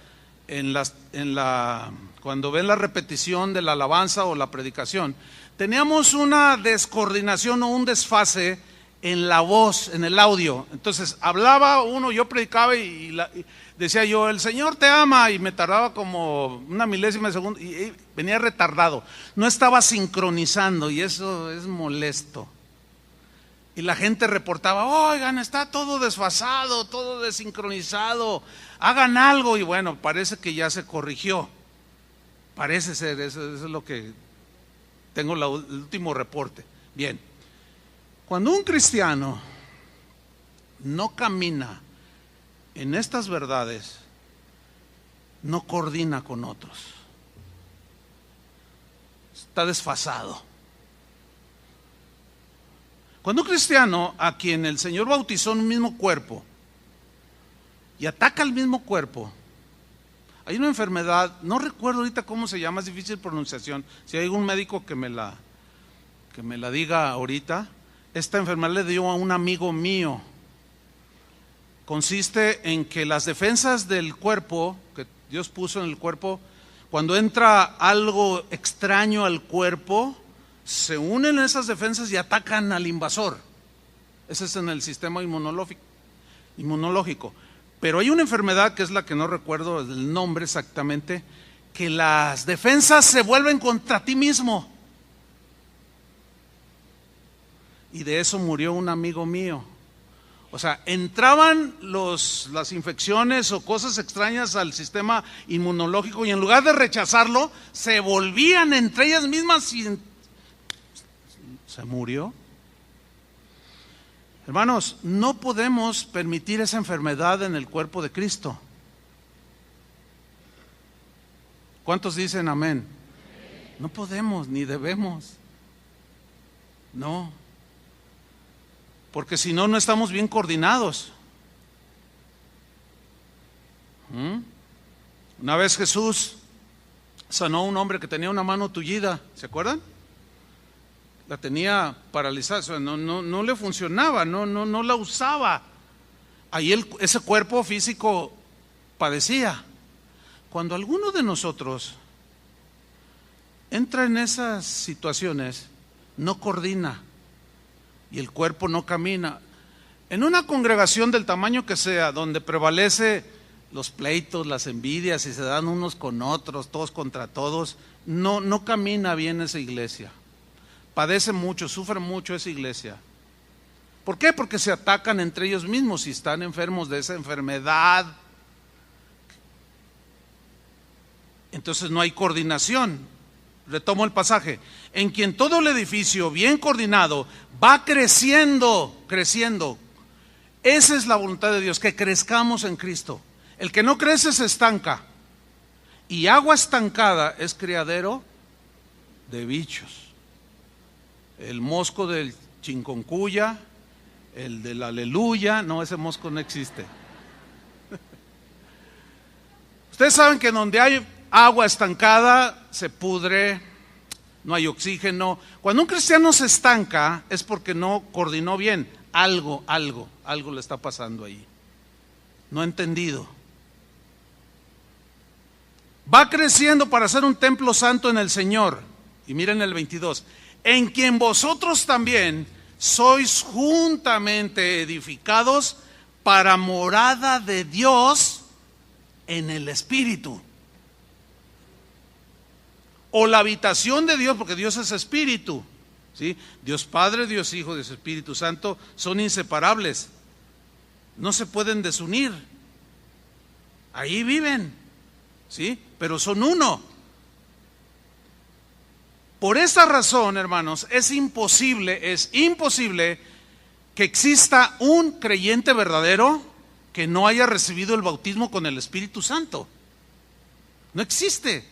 cuando ven la repetición de la alabanza o la predicación, teníamos una descoordinación o un desfase en la voz, en el audio. Entonces hablaba uno, yo predicaba y decía yo, el Señor te ama, y me tardaba como una milésima de segundo y venía retardado, no estaba sincronizando, y eso es molesto. Y la gente reportaba, oigan, está todo desfasado, todo desincronizado, hagan algo. Y bueno, parece que ya se corrigió, parece ser, eso es lo que tengo, el último reporte. Bien, cuando un cristiano no camina en estas verdades no coordina con otros. Está desfasado. Cuando un cristiano a quien el Señor bautizó en un mismo cuerpo y ataca al mismo cuerpo, hay una enfermedad, no recuerdo ahorita cómo se llama, es difícil pronunciación, si hay algún médico que me la diga ahorita. Esta enfermedad le dio a un amigo mío. Consiste en que las defensas del cuerpo, que Dios puso en el cuerpo, cuando entra algo extraño al cuerpo, se unen esas defensas y atacan al invasor. Ese es en el sistema inmunológico. Pero hay una enfermedad que es la que no recuerdo el nombre exactamente, que las defensas se vuelven contra ti mismo. Y de eso murió un amigo mío. O sea, entraban las infecciones o cosas extrañas al sistema inmunológico y en lugar de rechazarlo, se volvían entre ellas mismas y se murió. Hermanos, no podemos permitir esa enfermedad en el cuerpo de Cristo. ¿Cuántos dicen amén? No podemos ni debemos. No. Porque si no, no estamos bien coordinados. Una vez Jesús sanó a un hombre que tenía una mano tullida, ¿se acuerdan? La tenía paralizada, o sea, no le funcionaba, no la usaba. Ahí ese cuerpo físico padecía. Cuando alguno de nosotros entra en esas situaciones, no coordina y el cuerpo no camina. En una congregación del tamaño que sea, donde prevalece los pleitos, las envidias y se dan unos con otros, todos contra todos, no camina bien esa iglesia. Padece mucho, sufre mucho esa iglesia. ¿Por qué? Porque se atacan entre ellos mismos y están enfermos de esa enfermedad. Entonces no hay coordinación. Retomo el pasaje. En quien todo el edificio bien coordinado va creciendo. Esa es la voluntad de Dios, que crezcamos en Cristo. El que no crece se estanca. Y agua estancada es criadero de bichos. El mosco del chinconcuya, el del aleluya, no, ese mosco no existe. Ustedes saben que donde hay agua estancada se pudre, no hay oxígeno. Cuando un cristiano se estanca es porque no coordinó bien. Algo le está pasando ahí. No ha entendido. Va creciendo para ser un templo santo en el Señor. Y miren el 22. En quien vosotros también sois juntamente edificados para morada de Dios en el Espíritu. O la habitación de Dios, porque Dios es Espíritu, ¿sí? Dios Padre, Dios Hijo, Dios Espíritu Santo son inseparables. No se pueden desunir. Ahí viven, ¿sí? Pero son uno. Por esa razón, hermanos, es imposible que exista un creyente verdadero que no haya recibido el bautismo con el Espíritu Santo. No existe.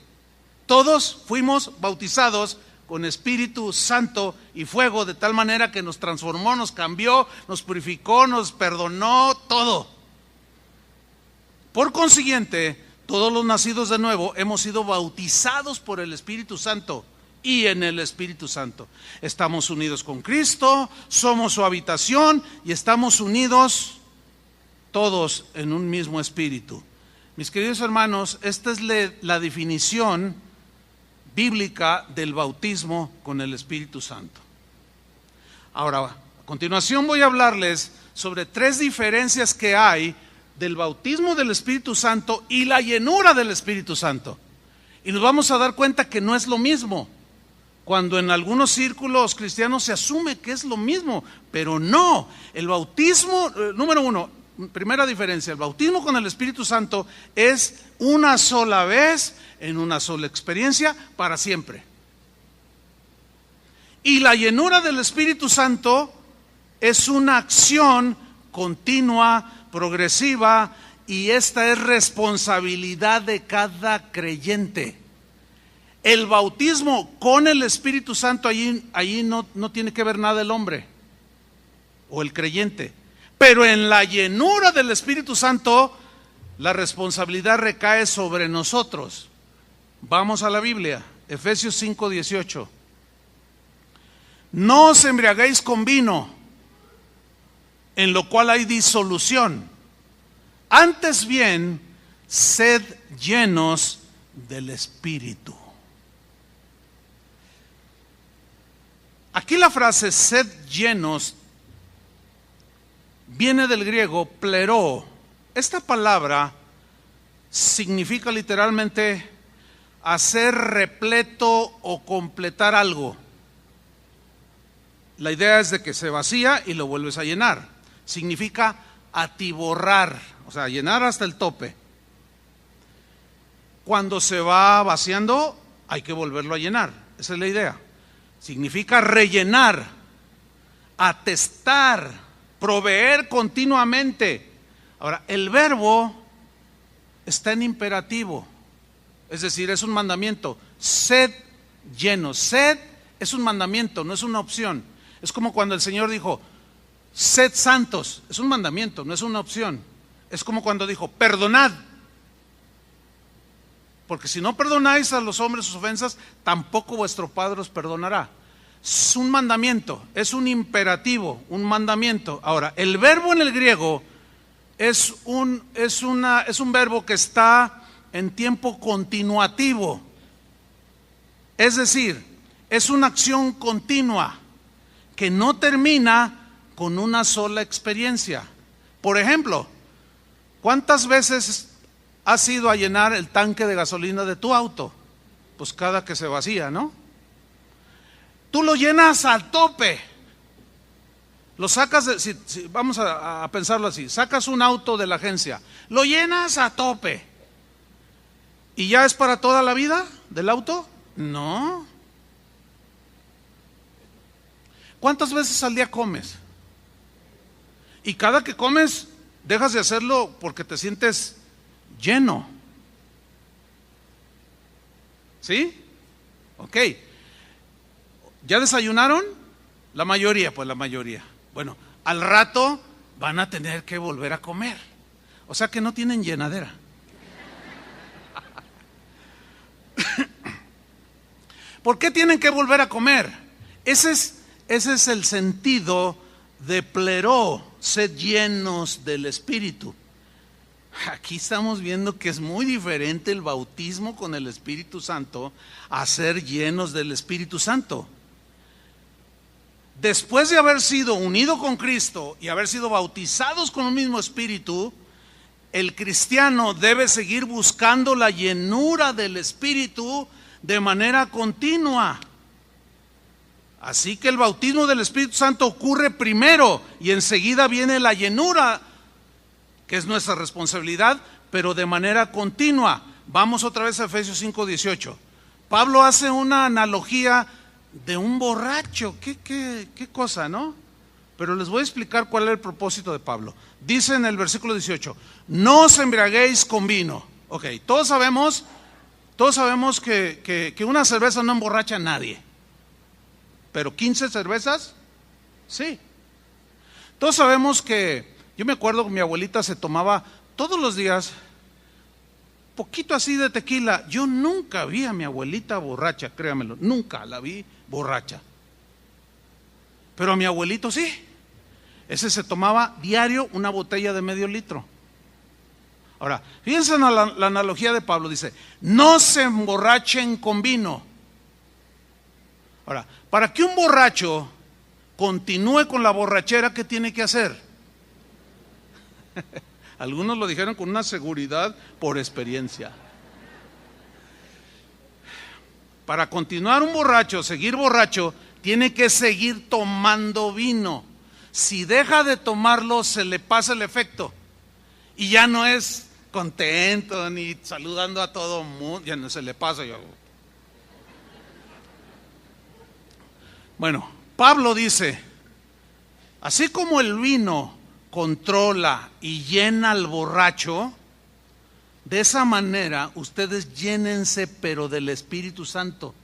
Todos fuimos bautizados con Espíritu Santo y fuego, de tal manera que nos transformó, nos cambió, nos purificó, nos perdonó, todo. Por consiguiente, todos los nacidos de nuevo hemos sido bautizados por el Espíritu Santo. Y en el Espíritu Santo estamos unidos con Cristo, somos su habitación y estamos unidos todos en un mismo espíritu. Mis queridos hermanos, esta es la definición bíblica del bautismo con el Espíritu Santo. Ahora, a continuación voy a hablarles sobre 3 diferencias que hay del bautismo del Espíritu Santo y la llenura del Espíritu Santo. Y nos vamos a dar cuenta que no es lo mismo. Cuando en algunos círculos cristianos se asume que es lo mismo, pero no. El bautismo, número 1, primera diferencia, el bautismo con el Espíritu Santo es una sola vez, en una sola experiencia, para siempre. Y la llenura del Espíritu Santo es una acción continua, progresiva y esta es responsabilidad de cada creyente. El bautismo con el Espíritu Santo, allí no tiene que ver nada el hombre o el creyente. Pero en la llenura del Espíritu Santo, la responsabilidad recae sobre nosotros. Vamos a la Biblia, Efesios 5:18. No os embriaguéis con vino, en lo cual hay disolución. Antes bien, sed llenos del Espíritu. Aquí la frase sed llenos viene del griego pleroo. Esta palabra significa literalmente hacer repleto o completar algo. La idea es de que se vacía y lo vuelves a llenar. Significa atiborrar, o sea, llenar hasta el tope. Cuando se va vaciando, hay que volverlo a llenar. Esa es la idea. Significa rellenar, atestar, proveer continuamente. Ahora, el verbo está en imperativo, es decir, es un mandamiento. Sed llenos. Sed es un mandamiento, no es una opción. Es como cuando el Señor dijo, sed santos. Es un mandamiento, no es una opción. Es como cuando dijo, perdonad. Porque si no perdonáis a los hombres sus ofensas, tampoco vuestro Padre os perdonará. Es un mandamiento, es un imperativo, un mandamiento. Ahora, el verbo en el griego es un verbo que está en tiempo continuativo. Es decir, es una acción continua que no termina con una sola experiencia. Por ejemplo, ¿cuántas veces has ido a llenar el tanque de gasolina de tu auto? Pues cada que se vacía, ¿no? Tú lo llenas al tope. Lo sacas, vamos a pensarlo así, sacas un auto de la agencia, lo llenas a tope. ¿Y ya es para toda la vida del auto? No. ¿Cuántas veces al día comes? Y cada que comes, dejas de hacerlo porque te sientes lleno. ¿Sí? Ok. ¿Ya desayunaron? La mayoría, pues la mayoría. Bueno, al rato van a tener que volver a comer. O sea que no tienen llenadera. ¿Por qué tienen que volver a comer? Ese es el sentido de pleroo, sed llenos del Espíritu. Aquí estamos viendo que es muy diferente el bautismo con el Espíritu Santo a ser llenos del Espíritu Santo. Después de haber sido unido con Cristo y haber sido bautizados con el mismo Espíritu, el cristiano debe seguir buscando la llenura del Espíritu de manera continua. Así que el bautismo del Espíritu Santo ocurre primero y enseguida viene la llenura, que es nuestra responsabilidad, pero de manera continua. Vamos otra vez a Efesios 5:18. Pablo hace una analogía de un borracho. ¿Qué cosa, no? Pero les voy a explicar cuál es el propósito de Pablo. Dice en el versículo 18, no os embriaguéis con vino. Ok, todos sabemos que una cerveza no emborracha a nadie. Pero 15 cervezas, sí. Todos sabemos que, yo me acuerdo que mi abuelita se tomaba todos los días poquito así de tequila. Yo nunca vi a mi abuelita borracha, créamelo, nunca la vi borracha. Pero a mi abuelito sí. Ese se tomaba diario una botella de medio litro. Ahora, fíjense en la analogía de Pablo, dice, no se emborrachen con vino. Ahora, para que un borracho continúe con la borrachera, ¿qué tiene que hacer? Algunos lo dijeron con una seguridad por experiencia. Para continuar un borracho, seguir borracho, tiene que seguir tomando vino. Si deja de tomarlo, se le pasa el efecto. Y ya no es contento ni saludando a todo el mundo, ya no se le pasa. Bueno, Pablo dice, así como el vino controla y llena al borracho, De esa manera ustedes llénense pero del Espíritu Santo.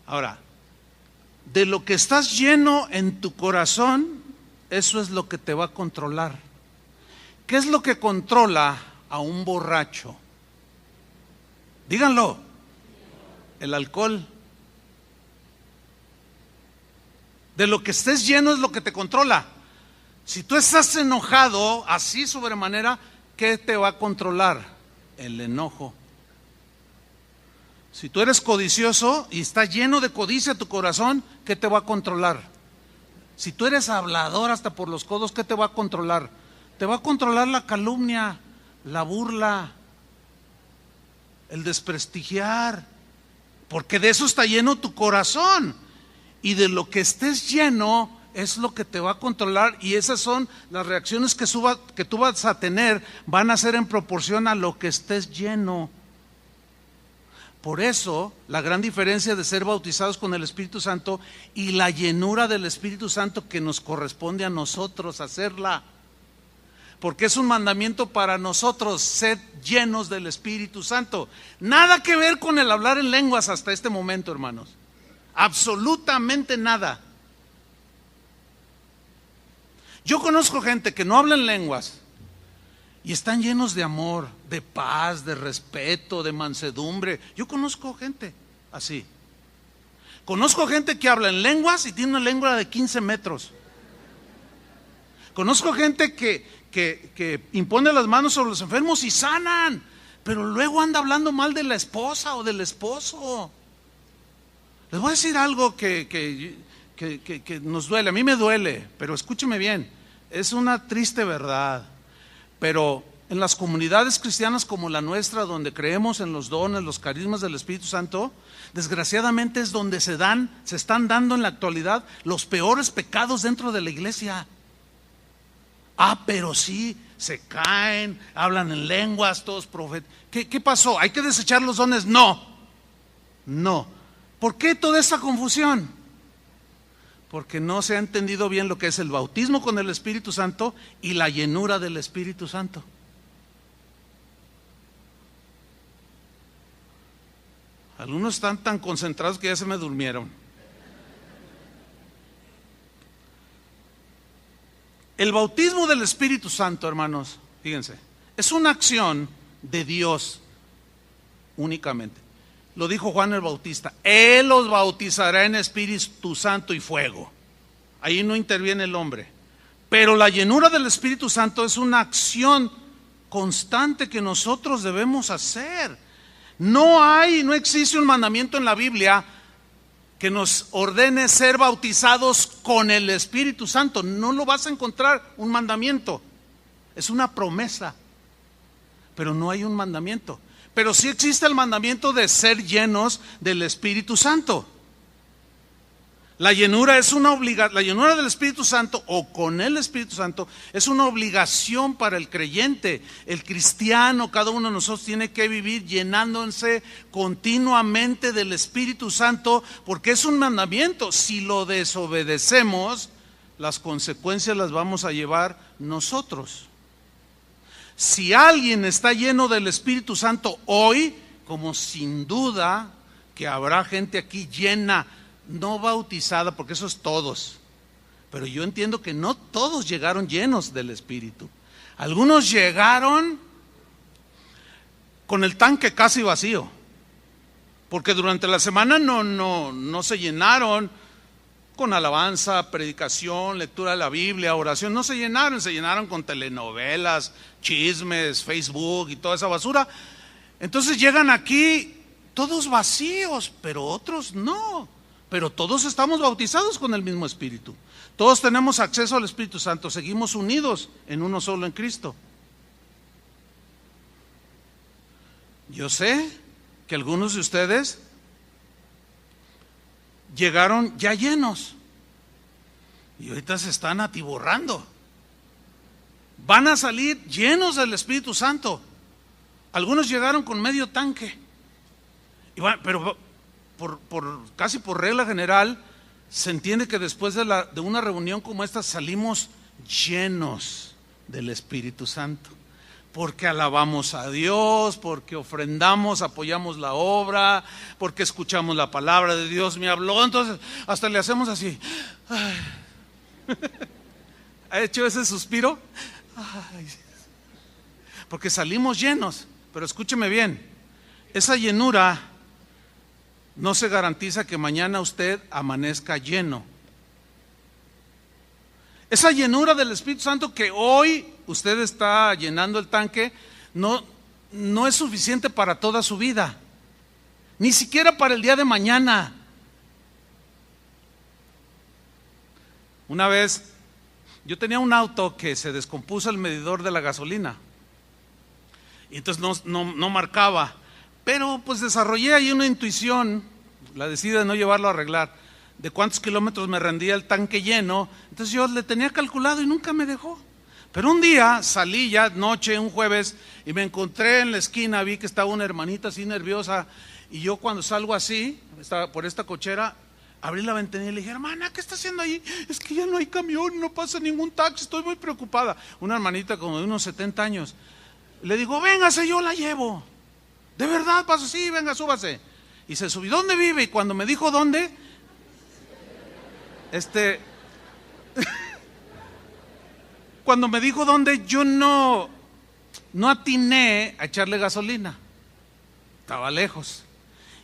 Ahora, de lo que estás lleno en tu corazón, eso es lo que te va a controlar. ¿Qué es lo que controla a un borracho? Díganlo. El alcohol. De lo que estés lleno es lo que te controla. Si tú estás enojado así sobremanera, ¿qué te va a controlar? El enojo. Si tú eres codicioso y está lleno de codicia tu corazón, ¿qué te va a controlar? Si tú eres hablador hasta por los codos, ¿qué te va a controlar? Te va a controlar la calumnia, la burla, el desprestigiar, porque de eso está lleno tu corazón. Y de lo que estés lleno es lo que te va a controlar, y esas son las reacciones que tú vas a tener, van a ser en proporción a lo que estés lleno. Por eso, la gran diferencia de ser bautizados con el Espíritu Santo y la llenura del Espíritu Santo que nos corresponde a nosotros hacerla. Porque es un mandamiento para nosotros, sed llenos del Espíritu Santo. Nada que ver con el hablar en lenguas hasta este momento, hermanos. Absolutamente nada. Yo conozco gente que no habla en lenguas y están llenos de amor, de paz, de respeto, de mansedumbre. Yo conozco gente así. Conozco gente que habla en lenguas y tiene una lengua de 15 metros. Conozco gente que impone las manos sobre los enfermos y sanan, pero luego anda hablando mal de la esposa o del esposo. Les voy a decir algo que nos duele. A mí me duele, pero escúcheme bien, es una triste verdad. Pero en las comunidades cristianas como la nuestra, donde creemos en los dones, los carismas del Espíritu Santo, desgraciadamente es donde se están dando en la actualidad los peores pecados dentro de la iglesia. Pero sí, se caen, hablan en lenguas, todos profetas. ¿Qué pasó? ¿Hay que desechar los dones? No. ¿Por qué toda esta confusión? Porque no se ha entendido bien lo que es el bautismo con el Espíritu Santo y la llenura del Espíritu Santo. Algunos están tan concentrados que ya se me durmieron. El bautismo del Espíritu Santo, hermanos, fíjense, es una acción de Dios únicamente. Lo dijo Juan el Bautista: Él los bautizará en Espíritu Santo y fuego. Ahí no interviene el hombre. Pero la llenura del Espíritu Santo es una acción constante que nosotros debemos hacer. No existe un mandamiento en la Biblia que nos ordene ser bautizados con el Espíritu Santo. No lo vas a encontrar un mandamiento. Es una promesa, pero no hay un mandamiento. Pero sí existe el mandamiento de ser llenos del Espíritu Santo. La llenura del Espíritu Santo o con el Espíritu Santo es una obligación para el creyente. El cristiano, cada uno de nosotros tiene que vivir llenándose continuamente del Espíritu Santo, porque es un mandamiento. Si lo desobedecemos, las consecuencias las vamos a llevar nosotros. Si alguien está lleno del Espíritu Santo hoy, como sin duda que habrá gente aquí llena, no bautizada, porque eso es todos, pero yo entiendo que no todos llegaron llenos del Espíritu. Algunos llegaron con el tanque casi vacío, porque durante la semana no se llenaron con alabanza, predicación, lectura de la Biblia, oración. No se llenaron con telenovelas, chismes, Facebook y toda esa basura. Entonces llegan aquí todos vacíos, pero otros no. Pero todos estamos bautizados con el mismo Espíritu. Todos tenemos acceso al Espíritu Santo. Seguimos unidos en uno solo, en Cristo. Yo sé que algunos de ustedes llegaron ya llenos y ahorita se están atiborrando. Van a salir llenos del Espíritu Santo. Algunos llegaron con medio tanque, pero casi por regla general se entiende que después de una reunión como esta salimos llenos del Espíritu Santo. porque alabamos a Dios, porque ofrendamos, apoyamos la obra, porque escuchamos la palabra de Dios, me habló, entonces hasta le hacemos así. ¿Ha hecho ese suspiro? Ay. Porque salimos llenos, pero escúcheme bien, esa llenura no se garantiza que mañana usted amanezca lleno. Esa llenura del Espíritu Santo que hoy usted está llenando el tanque, no es suficiente para toda su vida, ni siquiera para el día de mañana. Una vez, yo tenía un auto que se descompuso el medidor de la gasolina, y entonces no marcaba, pero pues desarrollé ahí una intuición, la decidí de no llevarlo a arreglar, de cuántos kilómetros me rendía el tanque lleno. Entonces yo le tenía calculado y nunca me dejó. Pero un día salí ya noche, un jueves, y me encontré en la esquina, vi que estaba una hermanita así nerviosa, y yo cuando salgo así, por esta cochera, abrí la ventanilla y le dije: hermana, ¿qué está haciendo ahí? Es que ya no hay camión, no pasa ningún taxi, estoy muy preocupada. Una hermanita como de unos 70 años. Le digo: véngase, yo la llevo. ¿De verdad pasa? Sí, venga, súbase. Y se subió. ¿Dónde vive? Y cuando me dijo dónde, cuando me dijo dónde, yo no atiné a echarle gasolina, estaba lejos,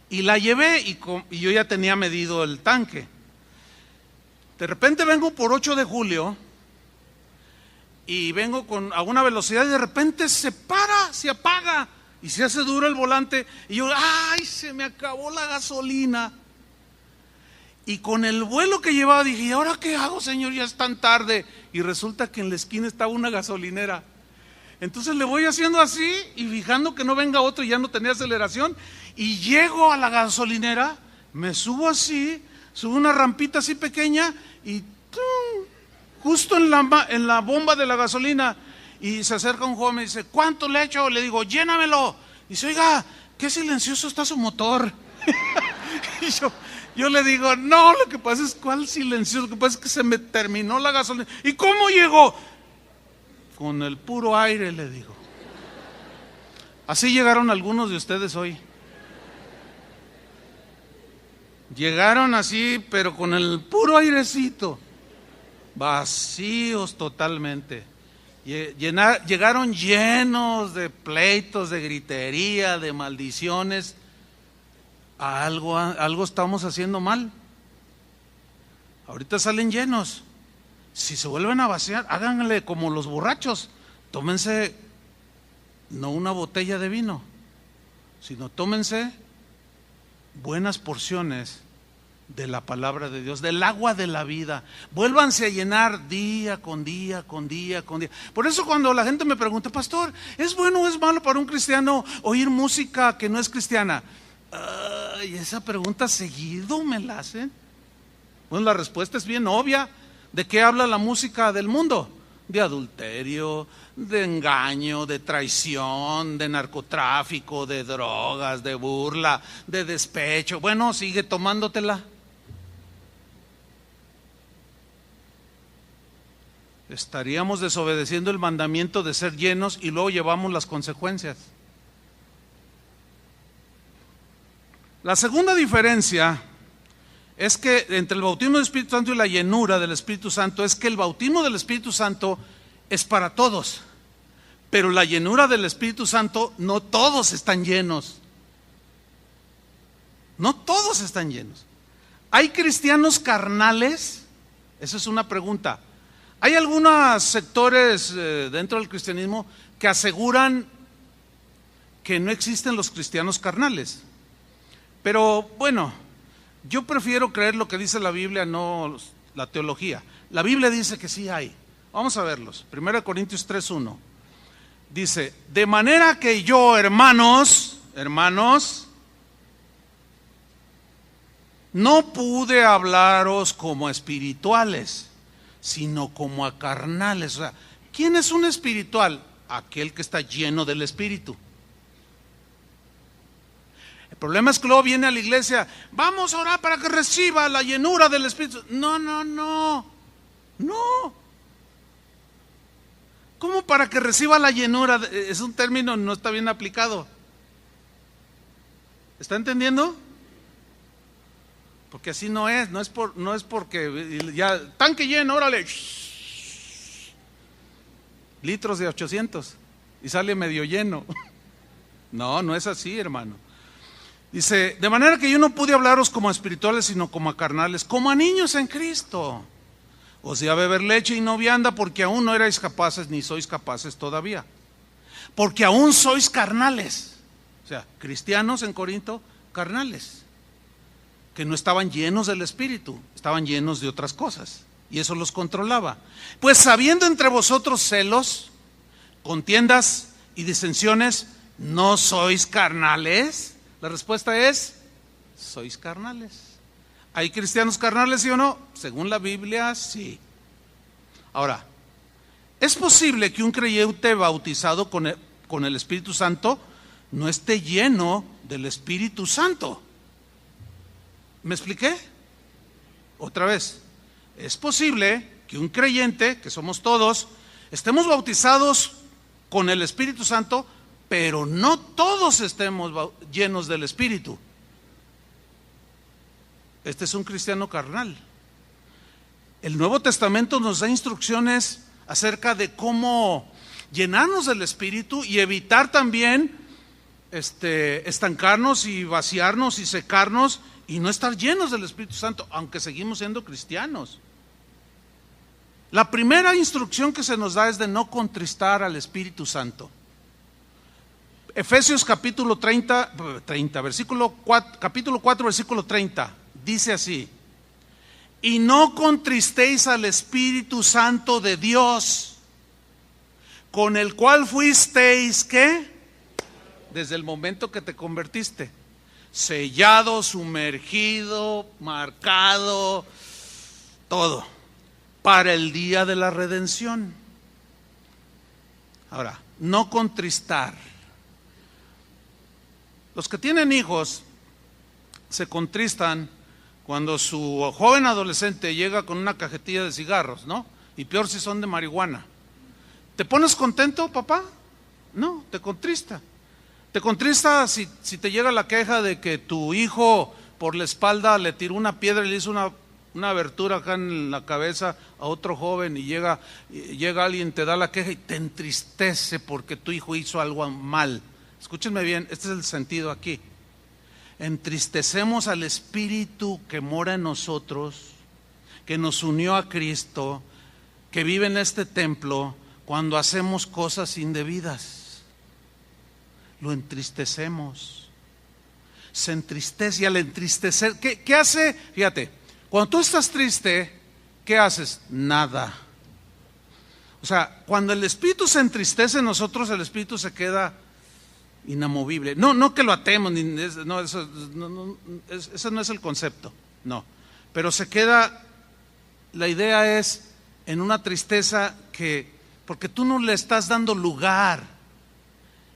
y la llevé y yo ya tenía medido el tanque. De repente vengo por 8 de julio y vengo a una velocidad y de repente se para, se apaga y se hace duro el volante y yo: ¡ay, se me acabó la gasolina! Y con el vuelo que llevaba dije: ¿y ahora qué hago, Señor? Ya es tan tarde. Y resulta que en la esquina estaba una gasolinera. Entonces le voy haciendo así y fijando que no venga otro, y ya no tenía aceleración. Y llego a la gasolinera, me subo así, subo una rampita así pequeña y ¡tum!, justo en la bomba de la gasolina. Y se acerca un joven y me dice: ¿cuánto le echo? Le digo: llénamelo. Dice: oiga, qué silencioso está su motor. Y yo le digo: no, lo que pasa es, ¿cuál silencioso? Lo que pasa es que se me terminó la gasolina. ¿Y cómo llegó? Con el puro aire, le digo. Así llegaron algunos de ustedes hoy. Llegaron así, pero con el puro airecito, vacíos totalmente. Llegaron llenos de pleitos, de gritería, de maldiciones. Algo estamos haciendo mal. Ahorita salen llenos. Si se vuelven a vaciar, háganle como los borrachos. Tómense no una botella de vino, sino tómense buenas porciones de la palabra de Dios, del agua de la vida. Vuélvanse a llenar día con día, con día, con día. Por eso cuando la gente me pregunta: pastor, ¿es bueno o es malo para un cristiano oír música que no es cristiana? Y esa pregunta seguido me la hacen. Bueno, la respuesta es bien obvia. ¿De qué habla la música del mundo? De adulterio, de engaño, de traición, de narcotráfico, de drogas, de burla, de despecho. Bueno, sigue tomándotela. Estaríamos desobedeciendo el mandamiento de ser llenos y luego llevamos las consecuencias. La segunda diferencia es que entre el bautismo del Espíritu Santo y la llenura del Espíritu Santo es que el bautismo del Espíritu Santo es para todos, pero la llenura del Espíritu Santo no todos están llenos. No todos están llenos. ¿Hay cristianos carnales? Esa es una pregunta. Hay algunos sectores dentro del cristianismo que aseguran que no existen los cristianos carnales. Pero bueno, yo prefiero creer lo que dice la Biblia, no la teología. La Biblia dice que sí hay. Vamos a verlos. 1 Corintios 3:1. Dice: de manera que yo, hermanos, no pude hablaros como espirituales, sino como a carnales. O sea, ¿quién es un espiritual? Aquel que está lleno del Espíritu. El problema es que luego viene a la iglesia: vamos a orar para que reciba la llenura del Espíritu. No. ¿Cómo para que reciba la llenura? Es un término, no está bien aplicado. ¿Está entendiendo? Porque así no es porque ya, tanque lleno, órale, litros de 800 y sale medio lleno. No, no es así, hermano. Dice, de manera que yo no pude hablaros como a espirituales, sino como a carnales, como a niños en Cristo. Os di a beber leche y no vianda, porque aún no erais capaces, ni sois capaces todavía. Porque aún sois carnales. O sea, cristianos en Corinto, carnales. Que no estaban llenos del Espíritu, estaban llenos de otras cosas. Y eso los controlaba. Pues habiendo entre vosotros celos, contiendas y disensiones, ¿no sois carnales? La respuesta es, sois carnales. ¿Hay cristianos carnales, sí o no? Según la Biblia, sí. Ahora, ¿es posible que un creyente bautizado con el Espíritu Santo no esté lleno del Espíritu Santo? ¿Me expliqué? Otra vez, es posible que un creyente, que somos todos, estemos bautizados con el Espíritu Santo, pero no todos estemos llenos del Espíritu. Este es un cristiano carnal. El Nuevo Testamento nos da instrucciones acerca de cómo llenarnos del Espíritu y evitar también estancarnos y vaciarnos y secarnos y no estar llenos del Espíritu Santo, aunque seguimos siendo cristianos. La primera instrucción que se nos da es de no contristar al Espíritu Santo. Efesios capítulo 4, versículo 30, dice así: y no contristéis al Espíritu Santo de Dios, con el cual fuisteis, ¿qué? Desde el momento que te convertiste, sellado, sumergido, marcado, todo, para el día de la redención. Ahora, no contristar. Los que tienen hijos se contristan cuando su joven adolescente llega con una cajetilla de cigarros, ¿no? Y peor si son de marihuana. ¿Te pones contento, papá? No, te contrista. Te contrista si te llega la queja de que tu hijo por la espalda le tiró una piedra y le hizo una abertura acá en la cabeza a otro joven, y llega alguien, te da la queja y te entristece porque tu hijo hizo algo mal. Escúchenme bien, este es el sentido aquí. Entristecemos al Espíritu que mora en nosotros, que nos unió a Cristo, que vive en este templo, cuando hacemos cosas indebidas. Lo entristecemos. Se entristece, y al entristecer, ¿qué hace? Fíjate, cuando tú estás triste, ¿qué haces? Nada. O sea, cuando el Espíritu se entristece en nosotros, el Espíritu se queda inamovible. No que lo atemos, ese no es el concepto, no. Pero se queda, la idea es en una tristeza porque tú no le estás dando lugar,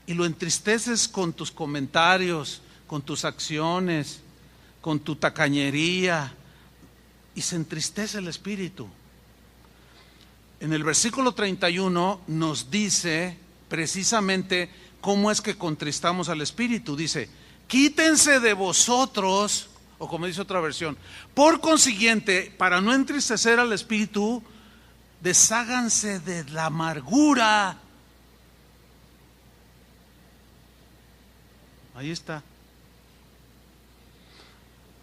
y lo entristeces con tus comentarios, con tus acciones, con tu tacañería, y se entristece el Espíritu. En el versículo 31 nos dice precisamente cómo es que contristamos al Espíritu. Dice, quítense de vosotros, o como dice otra versión, por consiguiente, para no entristecer al Espíritu, desháganse de la amargura. Ahí está.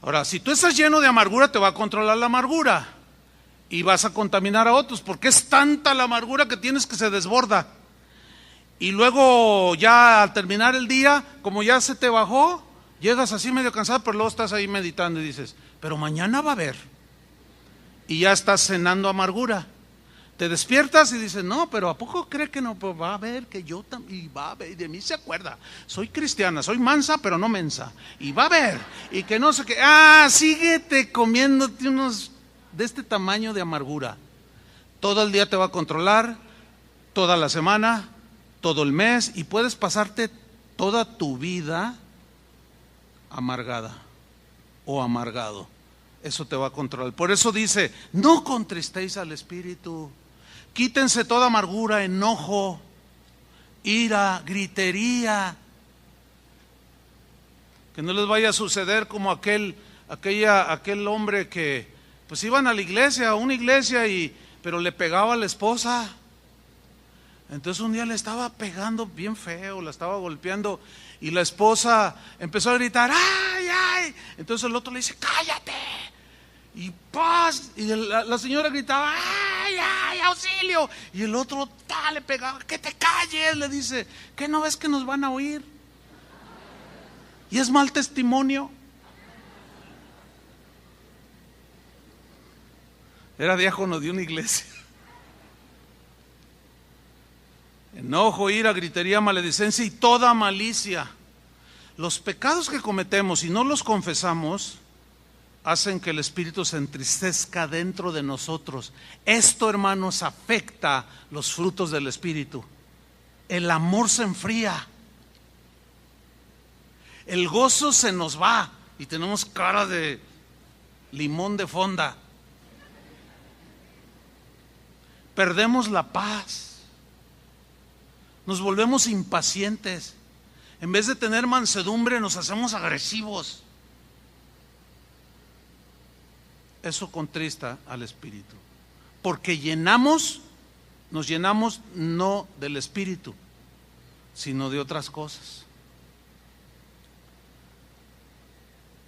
Ahora, si tú estás lleno de amargura, te va a controlar la amargura y vas a contaminar a otros, porque es tanta la amargura que tienes que se desborda. Y luego ya al terminar el día, como ya se te bajó, llegas así medio cansado, pero luego estás ahí meditando y dices, pero mañana va a haber. Y ya estás cenando amargura. Te despiertas y dices, no, pero ¿a poco cree que no? Pues va a ver que yo también, y va a ver, y de mí se acuerda. Soy cristiana, soy mansa, pero no mensa. Y va a ver, y que no sé qué. Síguete comiéndote unos de este tamaño de amargura. Todo el día te va a controlar, toda la semana, todo el mes, y puedes pasarte toda tu vida amargada o amargado. Eso te va a controlar. Por eso dice, no contristéis al Espíritu. Quítense toda amargura, enojo, ira, gritería. Que no les vaya a suceder como aquel hombre que pues iban a la iglesia, a una iglesia, pero le pegaba a la esposa. Entonces un día le estaba pegando bien feo, la estaba golpeando, y la esposa empezó a gritar, ¡ay, ay! Entonces el otro le dice, ¡cállate! Y paz, y la señora gritaba, ¡ay, ay, auxilio! Y el otro le pegaba, ¡que te calles! Le dice, ¿qué no ves que nos van a oír? Y es mal testimonio. Era diácono de una iglesia. Enojo, ira, gritería, maledicencia y toda malicia. Los pecados que cometemos y no los confesamos hacen que el Espíritu se entristezca dentro de nosotros. Esto, hermanos, afecta los frutos del Espíritu. El amor se enfría. El gozo se nos va y tenemos cara de limón de fonda. Perdemos la paz. Nos volvemos impacientes. En vez de tener mansedumbre, nos hacemos agresivos. Eso contrista al Espíritu. Porque nos llenamos no del Espíritu, sino de otras cosas.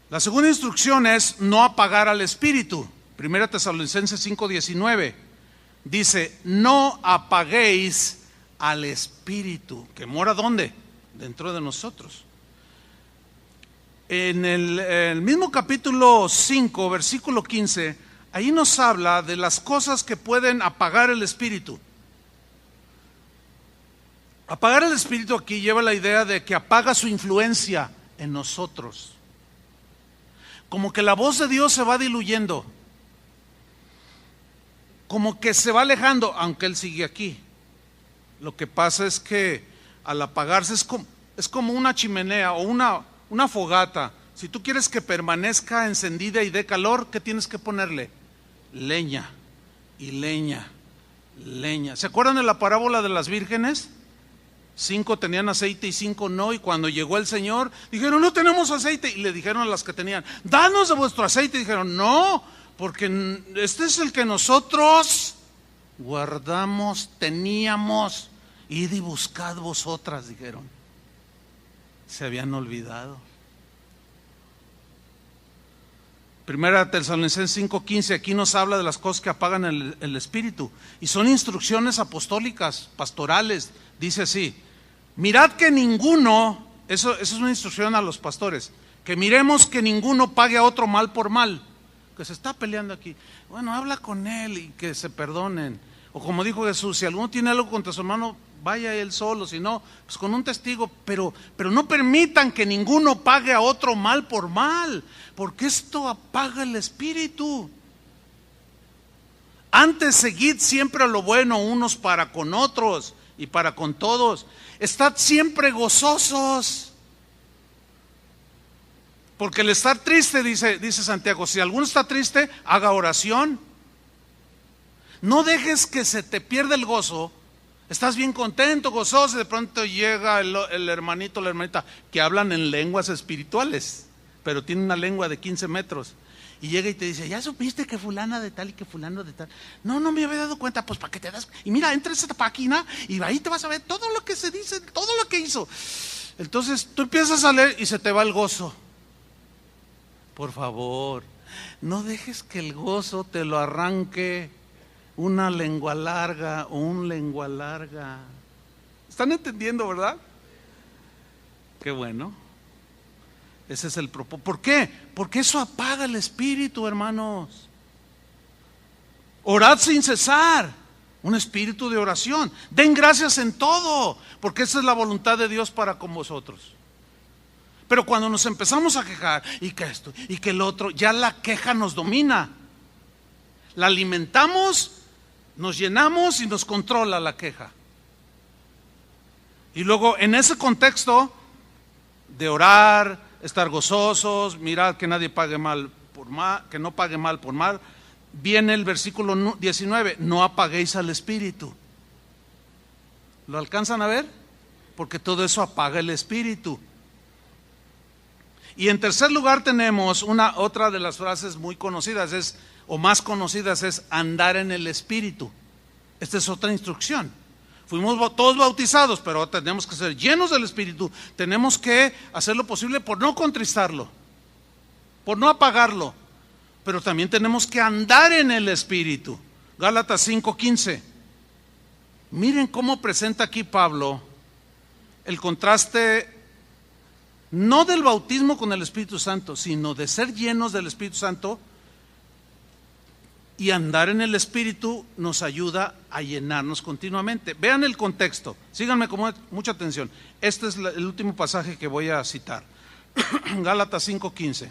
La segunda instrucción es no apagar al Espíritu. 1 Tesalonicenses 5:19 dice, no apaguéis al Espíritu, que mora ¿dónde? Dentro de nosotros. En el mismo capítulo 5, versículo 15, ahí nos habla de las cosas que pueden apagar el Espíritu. Apagar el Espíritu aquí lleva la idea de que apaga su influencia en nosotros. Como que la voz de Dios se va diluyendo, como que se va alejando, aunque Él sigue aquí. Lo que pasa es que al apagarse es como una chimenea o una fogata. Si tú quieres que permanezca encendida y dé calor, ¿qué tienes que ponerle? Leña y leña, leña. ¿Se acuerdan de la parábola de las vírgenes? 5 tenían aceite y 5 no, y cuando llegó el Señor, dijeron, no tenemos aceite, y le dijeron a las que tenían, danos de vuestro aceite, y dijeron, no, porque este es el que nosotros guardamos, teníamos, id y buscad vosotras, dijeron. Se habían olvidado. 1 Tesalonicenses 5:15, aquí nos habla de las cosas que apagan el Espíritu, y son instrucciones apostólicas, pastorales. Dice así, mirad que ninguno, eso es una instrucción a los pastores, que miremos que ninguno pague a otro mal por mal, que se está peleando aquí. Bueno, habla con él y que se perdonen. O como dijo Jesús, si alguno tiene algo contra su hermano, vaya él solo, si no, pues con un testigo, pero no permitan que ninguno pague a otro mal por mal, porque esto apaga el Espíritu. Antes seguid siempre lo bueno unos para con otros y para con todos. Estad siempre gozosos. Porque el estar triste, dice Santiago, si alguno está triste, haga oración. No dejes que se te pierda el gozo. Estás bien contento, gozoso, y de pronto llega el hermanito, la hermanita, que hablan en lenguas espirituales, pero tiene una lengua de 15 metros. Y llega y te dice, ¿ya supiste que fulana de tal y que fulano de tal? No me había dado cuenta. Pues para que te das. Y mira, entra a esa página y ahí te vas a ver todo lo que se dice, todo lo que hizo. Entonces tú empiezas a leer y se te va el gozo. Por favor, no dejes que el gozo te lo arranque una lengua larga o un lengua larga. ¿Están entendiendo, verdad? Qué bueno. Ese es el propósito. ¿Por qué? Porque eso apaga el Espíritu, hermanos. Orad sin cesar. Un espíritu de oración. Den gracias en todo, porque esa es la voluntad de Dios para con vosotros. Pero cuando nos empezamos a quejar, y que esto, y que el otro, ya la queja nos domina. La alimentamos, nos llenamos y nos controla la queja. Y luego en ese contexto de orar, estar gozosos, mirar que nadie pague mal por mal, que no pague mal por mal, viene el versículo 19, no apaguéis al espíritu. ¿Lo alcanzan a ver? Porque todo eso apaga el espíritu. Y en tercer lugar tenemos otra de las frases muy conocidas, o más conocidas, es andar en el espíritu. Esta es otra instrucción. Fuimos todos bautizados, pero tenemos que ser llenos del espíritu. Tenemos que hacer lo posible por no contristarlo, por no apagarlo, pero también tenemos que andar en el espíritu. Gálatas 5:15. Miren cómo presenta aquí Pablo el contraste, no del bautismo con el Espíritu Santo, sino de ser llenos del Espíritu Santo. Y andar en el Espíritu nos ayuda a llenarnos continuamente. Vean el contexto, síganme con mucha atención. Este es el último pasaje que voy a citar. Gálatas 5:15.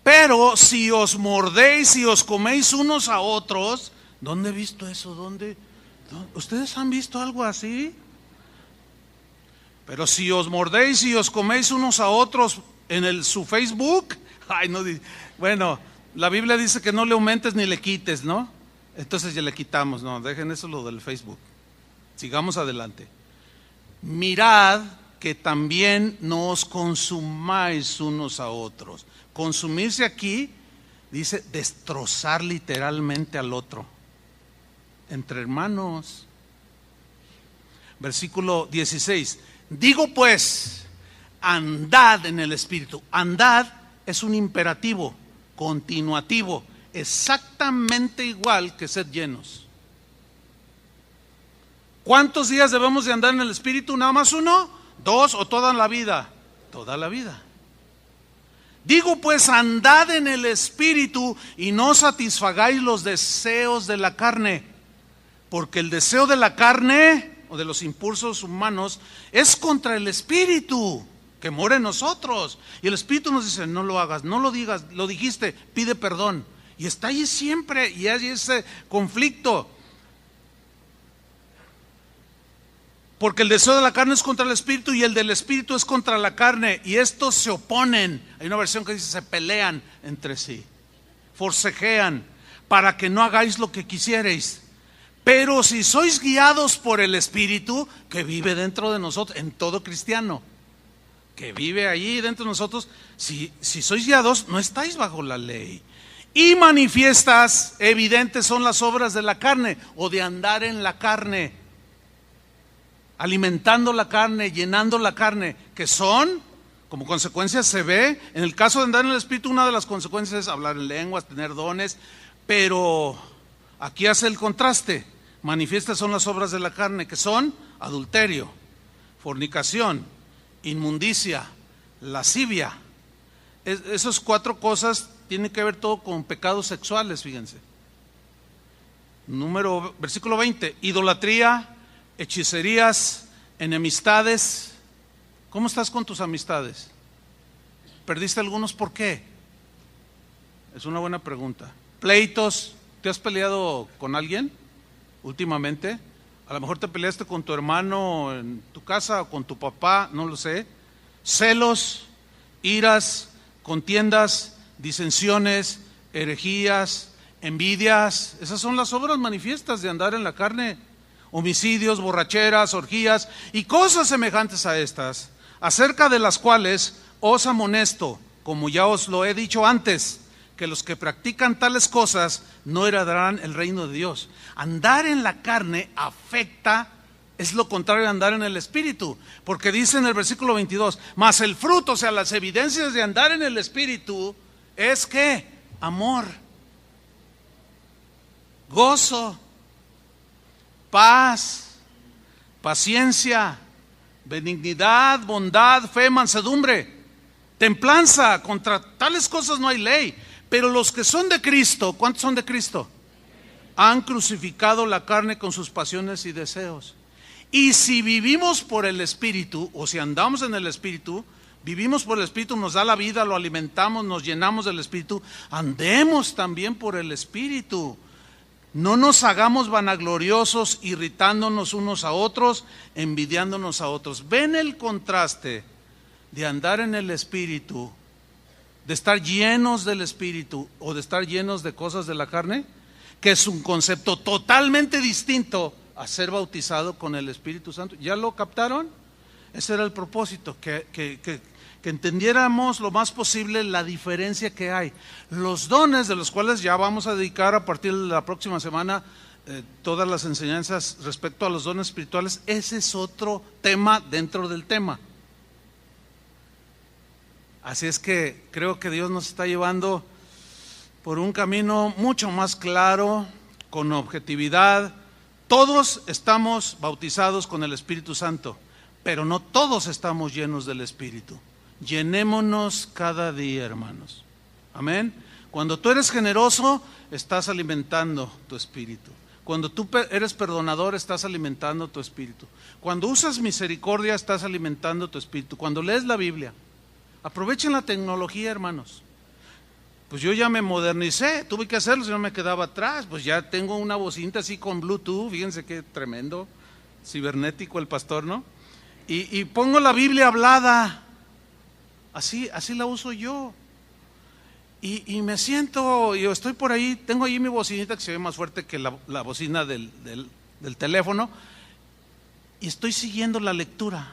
Pero si os mordéis y os coméis unos a otros, ¿dónde he visto eso? ¿Dónde? ¿Ustedes han visto algo así? Pero si os mordéis y os coméis unos a otros en su Facebook, ay, no, bueno, la Biblia dice que no le aumentes ni le quites, ¿no? Entonces ya le quitamos, no, dejen eso lo del Facebook. Sigamos adelante. Mirad que también no os consumáis unos a otros. Consumirse aquí dice destrozar literalmente al otro, entre hermanos. Versículo 16. Digo pues, andad en el Espíritu. Andad es un imperativo continuativo, exactamente igual que ser llenos. ¿Cuántos días debemos de andar en el Espíritu? ¿Nada más uno? ¿Dos o toda la vida? Toda la vida. Digo pues, andad en el Espíritu y no satisfagáis los deseos de la carne, porque el deseo de la carne o de los impulsos humanos es contra el Espíritu que mora en nosotros. Y el Espíritu nos dice, no lo hagas, no lo digas, lo dijiste, pide perdón. Y está ahí siempre, y hay ese conflicto. Porque el deseo de la carne es contra el Espíritu y el del Espíritu es contra la carne. Y estos se oponen. Hay una versión que dice se pelean entre sí, forcejean para que no hagáis lo que quisierais. Pero si sois guiados por el Espíritu que vive dentro de nosotros, en todo cristiano que vive allí dentro de nosotros, si sois guiados, no estáis bajo la ley. Y manifiestas, evidentes son las obras de la carne o de andar en la carne, alimentando la carne, llenando la carne, que son, como consecuencia se ve, en el caso de andar en el Espíritu, una de las consecuencias es hablar en lenguas, tener dones, pero aquí hace el contraste. Manifiestas son las obras de la carne, que son adulterio, fornicación, inmundicia, lascivia. Esas cuatro cosas tienen que ver todo con pecados sexuales, fíjense. Versículo 20, idolatría, hechicerías, enemistades. ¿Cómo estás con tus amistades? ¿Perdiste algunos? ¿Por qué? Es una buena pregunta. Pleitos. ¿Te has peleado con alguien últimamente? A lo mejor te peleaste con tu hermano en tu casa o con tu papá, no lo sé. Celos, iras, contiendas, disensiones, herejías, envidias. Esas son las obras manifiestas de andar en la carne. Homicidios, borracheras, orgías y cosas semejantes a estas, acerca de las cuales os amonesto, como ya os lo he dicho antes, que los que practican tales cosas no heredarán el reino de Dios. Andar en la carne afecta, es lo contrario de andar en el Espíritu, porque dice en el versículo 22, mas el fruto, o sea, las evidencias de andar en el Espíritu, es que amor, gozo, paz, paciencia, benignidad, bondad, fe, mansedumbre, templanza. Contra tales cosas no hay ley. Pero los que son de Cristo, ¿cuántos son de Cristo? Han crucificado la carne con sus pasiones y deseos. Y si vivimos por el Espíritu, o si andamos en el Espíritu, vivimos por el Espíritu, nos da la vida, lo alimentamos, nos llenamos del Espíritu, andemos también por el Espíritu. No nos hagamos vanagloriosos, irritándonos unos a otros, envidiándonos a otros. ¿Ven el contraste de andar en el Espíritu de estar llenos del Espíritu o de estar llenos de cosas de la carne, que es un concepto totalmente distinto a ser bautizado con el Espíritu Santo. ¿Ya lo captaron? Ese era el propósito, que entendiéramos lo más posible la diferencia que hay. Los dones, de los cuales ya vamos a dedicar a partir de la próxima semana todas las enseñanzas respecto a los dones espirituales, ese es otro tema dentro del tema. Así es que creo que Dios nos está llevando por un camino mucho más claro, con objetividad. Todos estamos bautizados con el Espíritu Santo, pero no todos estamos llenos del Espíritu. Llenémonos cada día, hermanos. Amén. Cuando tú eres generoso, estás alimentando tu espíritu. Cuando tú eres perdonador, estás alimentando tu espíritu. Cuando usas misericordia, estás alimentando tu espíritu. Cuando lees la Biblia, aprovechen la tecnología, hermanos. Pues yo ya me modernicé, tuve que hacerlo, si no me quedaba atrás. Pues ya tengo una bocinita así con Bluetooth, fíjense qué tremendo, cibernético el pastor, ¿no? Y pongo la Biblia hablada, así la uso yo. Y me siento, yo estoy por ahí, tengo ahí mi bocinita que se ve más fuerte que la bocina del teléfono, y estoy siguiendo la lectura.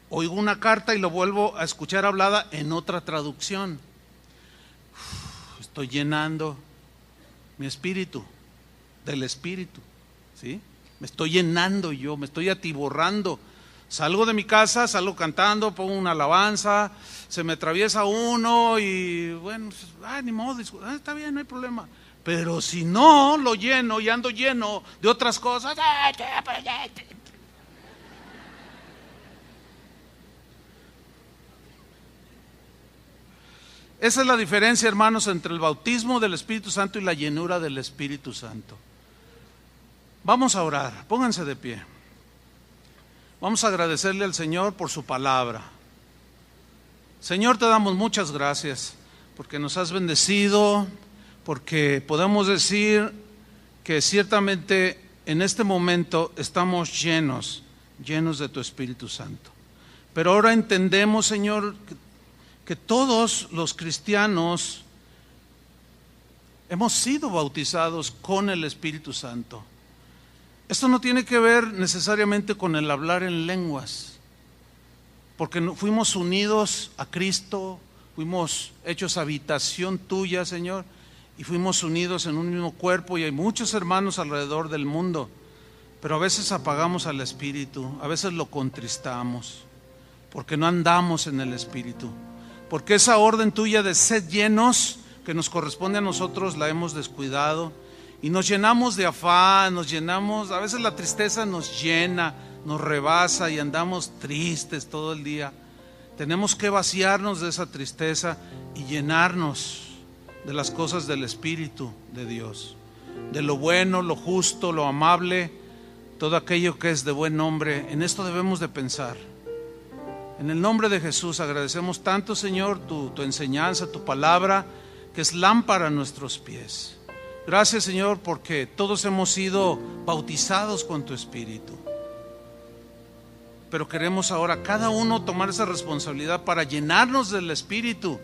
Oigo una carta y lo vuelvo a escuchar hablada en otra traducción. Estoy llenando mi espíritu del Espíritu, ¿sí? Me estoy llenando yo, me estoy atiborrando. Salgo de mi casa, salgo cantando, pongo una alabanza, se me atraviesa uno y bueno, ni modo, está bien, no hay problema. Pero si no lo lleno y ando lleno de otras cosas, esa es la diferencia, hermanos, entre el bautismo del Espíritu Santo y la llenura del Espíritu Santo. Vamos a orar, pónganse de pie. Vamos a agradecerle al Señor por su palabra. Señor, te damos muchas gracias porque nos has bendecido, porque podemos decir que ciertamente en este momento estamos llenos de tu Espíritu Santo. Pero ahora entendemos, Señor, que todos los cristianos hemos sido bautizados con el Espíritu Santo. Esto no tiene que ver necesariamente con el hablar en lenguas, porque fuimos unidos a Cristo, fuimos hechos habitación tuya, Señor, y fuimos unidos en un mismo cuerpo, y hay muchos hermanos alrededor del mundo, pero a veces apagamos al Espíritu, a veces lo contristamos, porque no andamos en el Espíritu, porque esa orden tuya de sed llenos, que nos corresponde a nosotros, la hemos descuidado, y nos llenamos de afán, a veces la tristeza nos llena, nos rebasa y andamos tristes todo el día. Tenemos que vaciarnos de esa tristeza y llenarnos de las cosas del Espíritu de Dios, de lo bueno, lo justo, lo amable, todo aquello que es de buen nombre. En esto debemos de pensar. En el nombre de Jesús agradecemos tanto, Señor, tu enseñanza, tu palabra, que es lámpara a nuestros pies. Gracias, Señor, porque todos hemos sido bautizados con tu Espíritu. Pero queremos ahora cada uno tomar esa responsabilidad para llenarnos del Espíritu.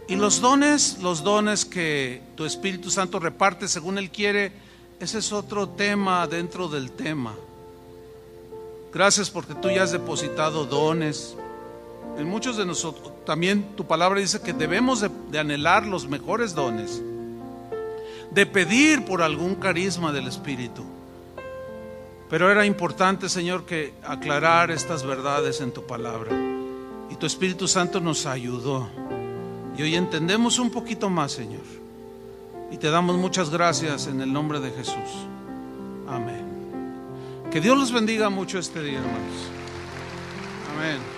Y los dones que tu Espíritu Santo reparte según Él quiere, ese es otro tema dentro del tema. Gracias porque tú ya has depositado dones en muchos de nosotros. También tu palabra dice que debemos de anhelar los mejores dones, de pedir por algún carisma del Espíritu. Pero era importante, Señor, que aclarar estas verdades en tu palabra. Y tu Espíritu Santo nos ayudó. Y hoy entendemos un poquito más, Señor. Y te damos muchas gracias en el nombre de Jesús. Amén. Que Dios los bendiga mucho este día, hermanos. Amén.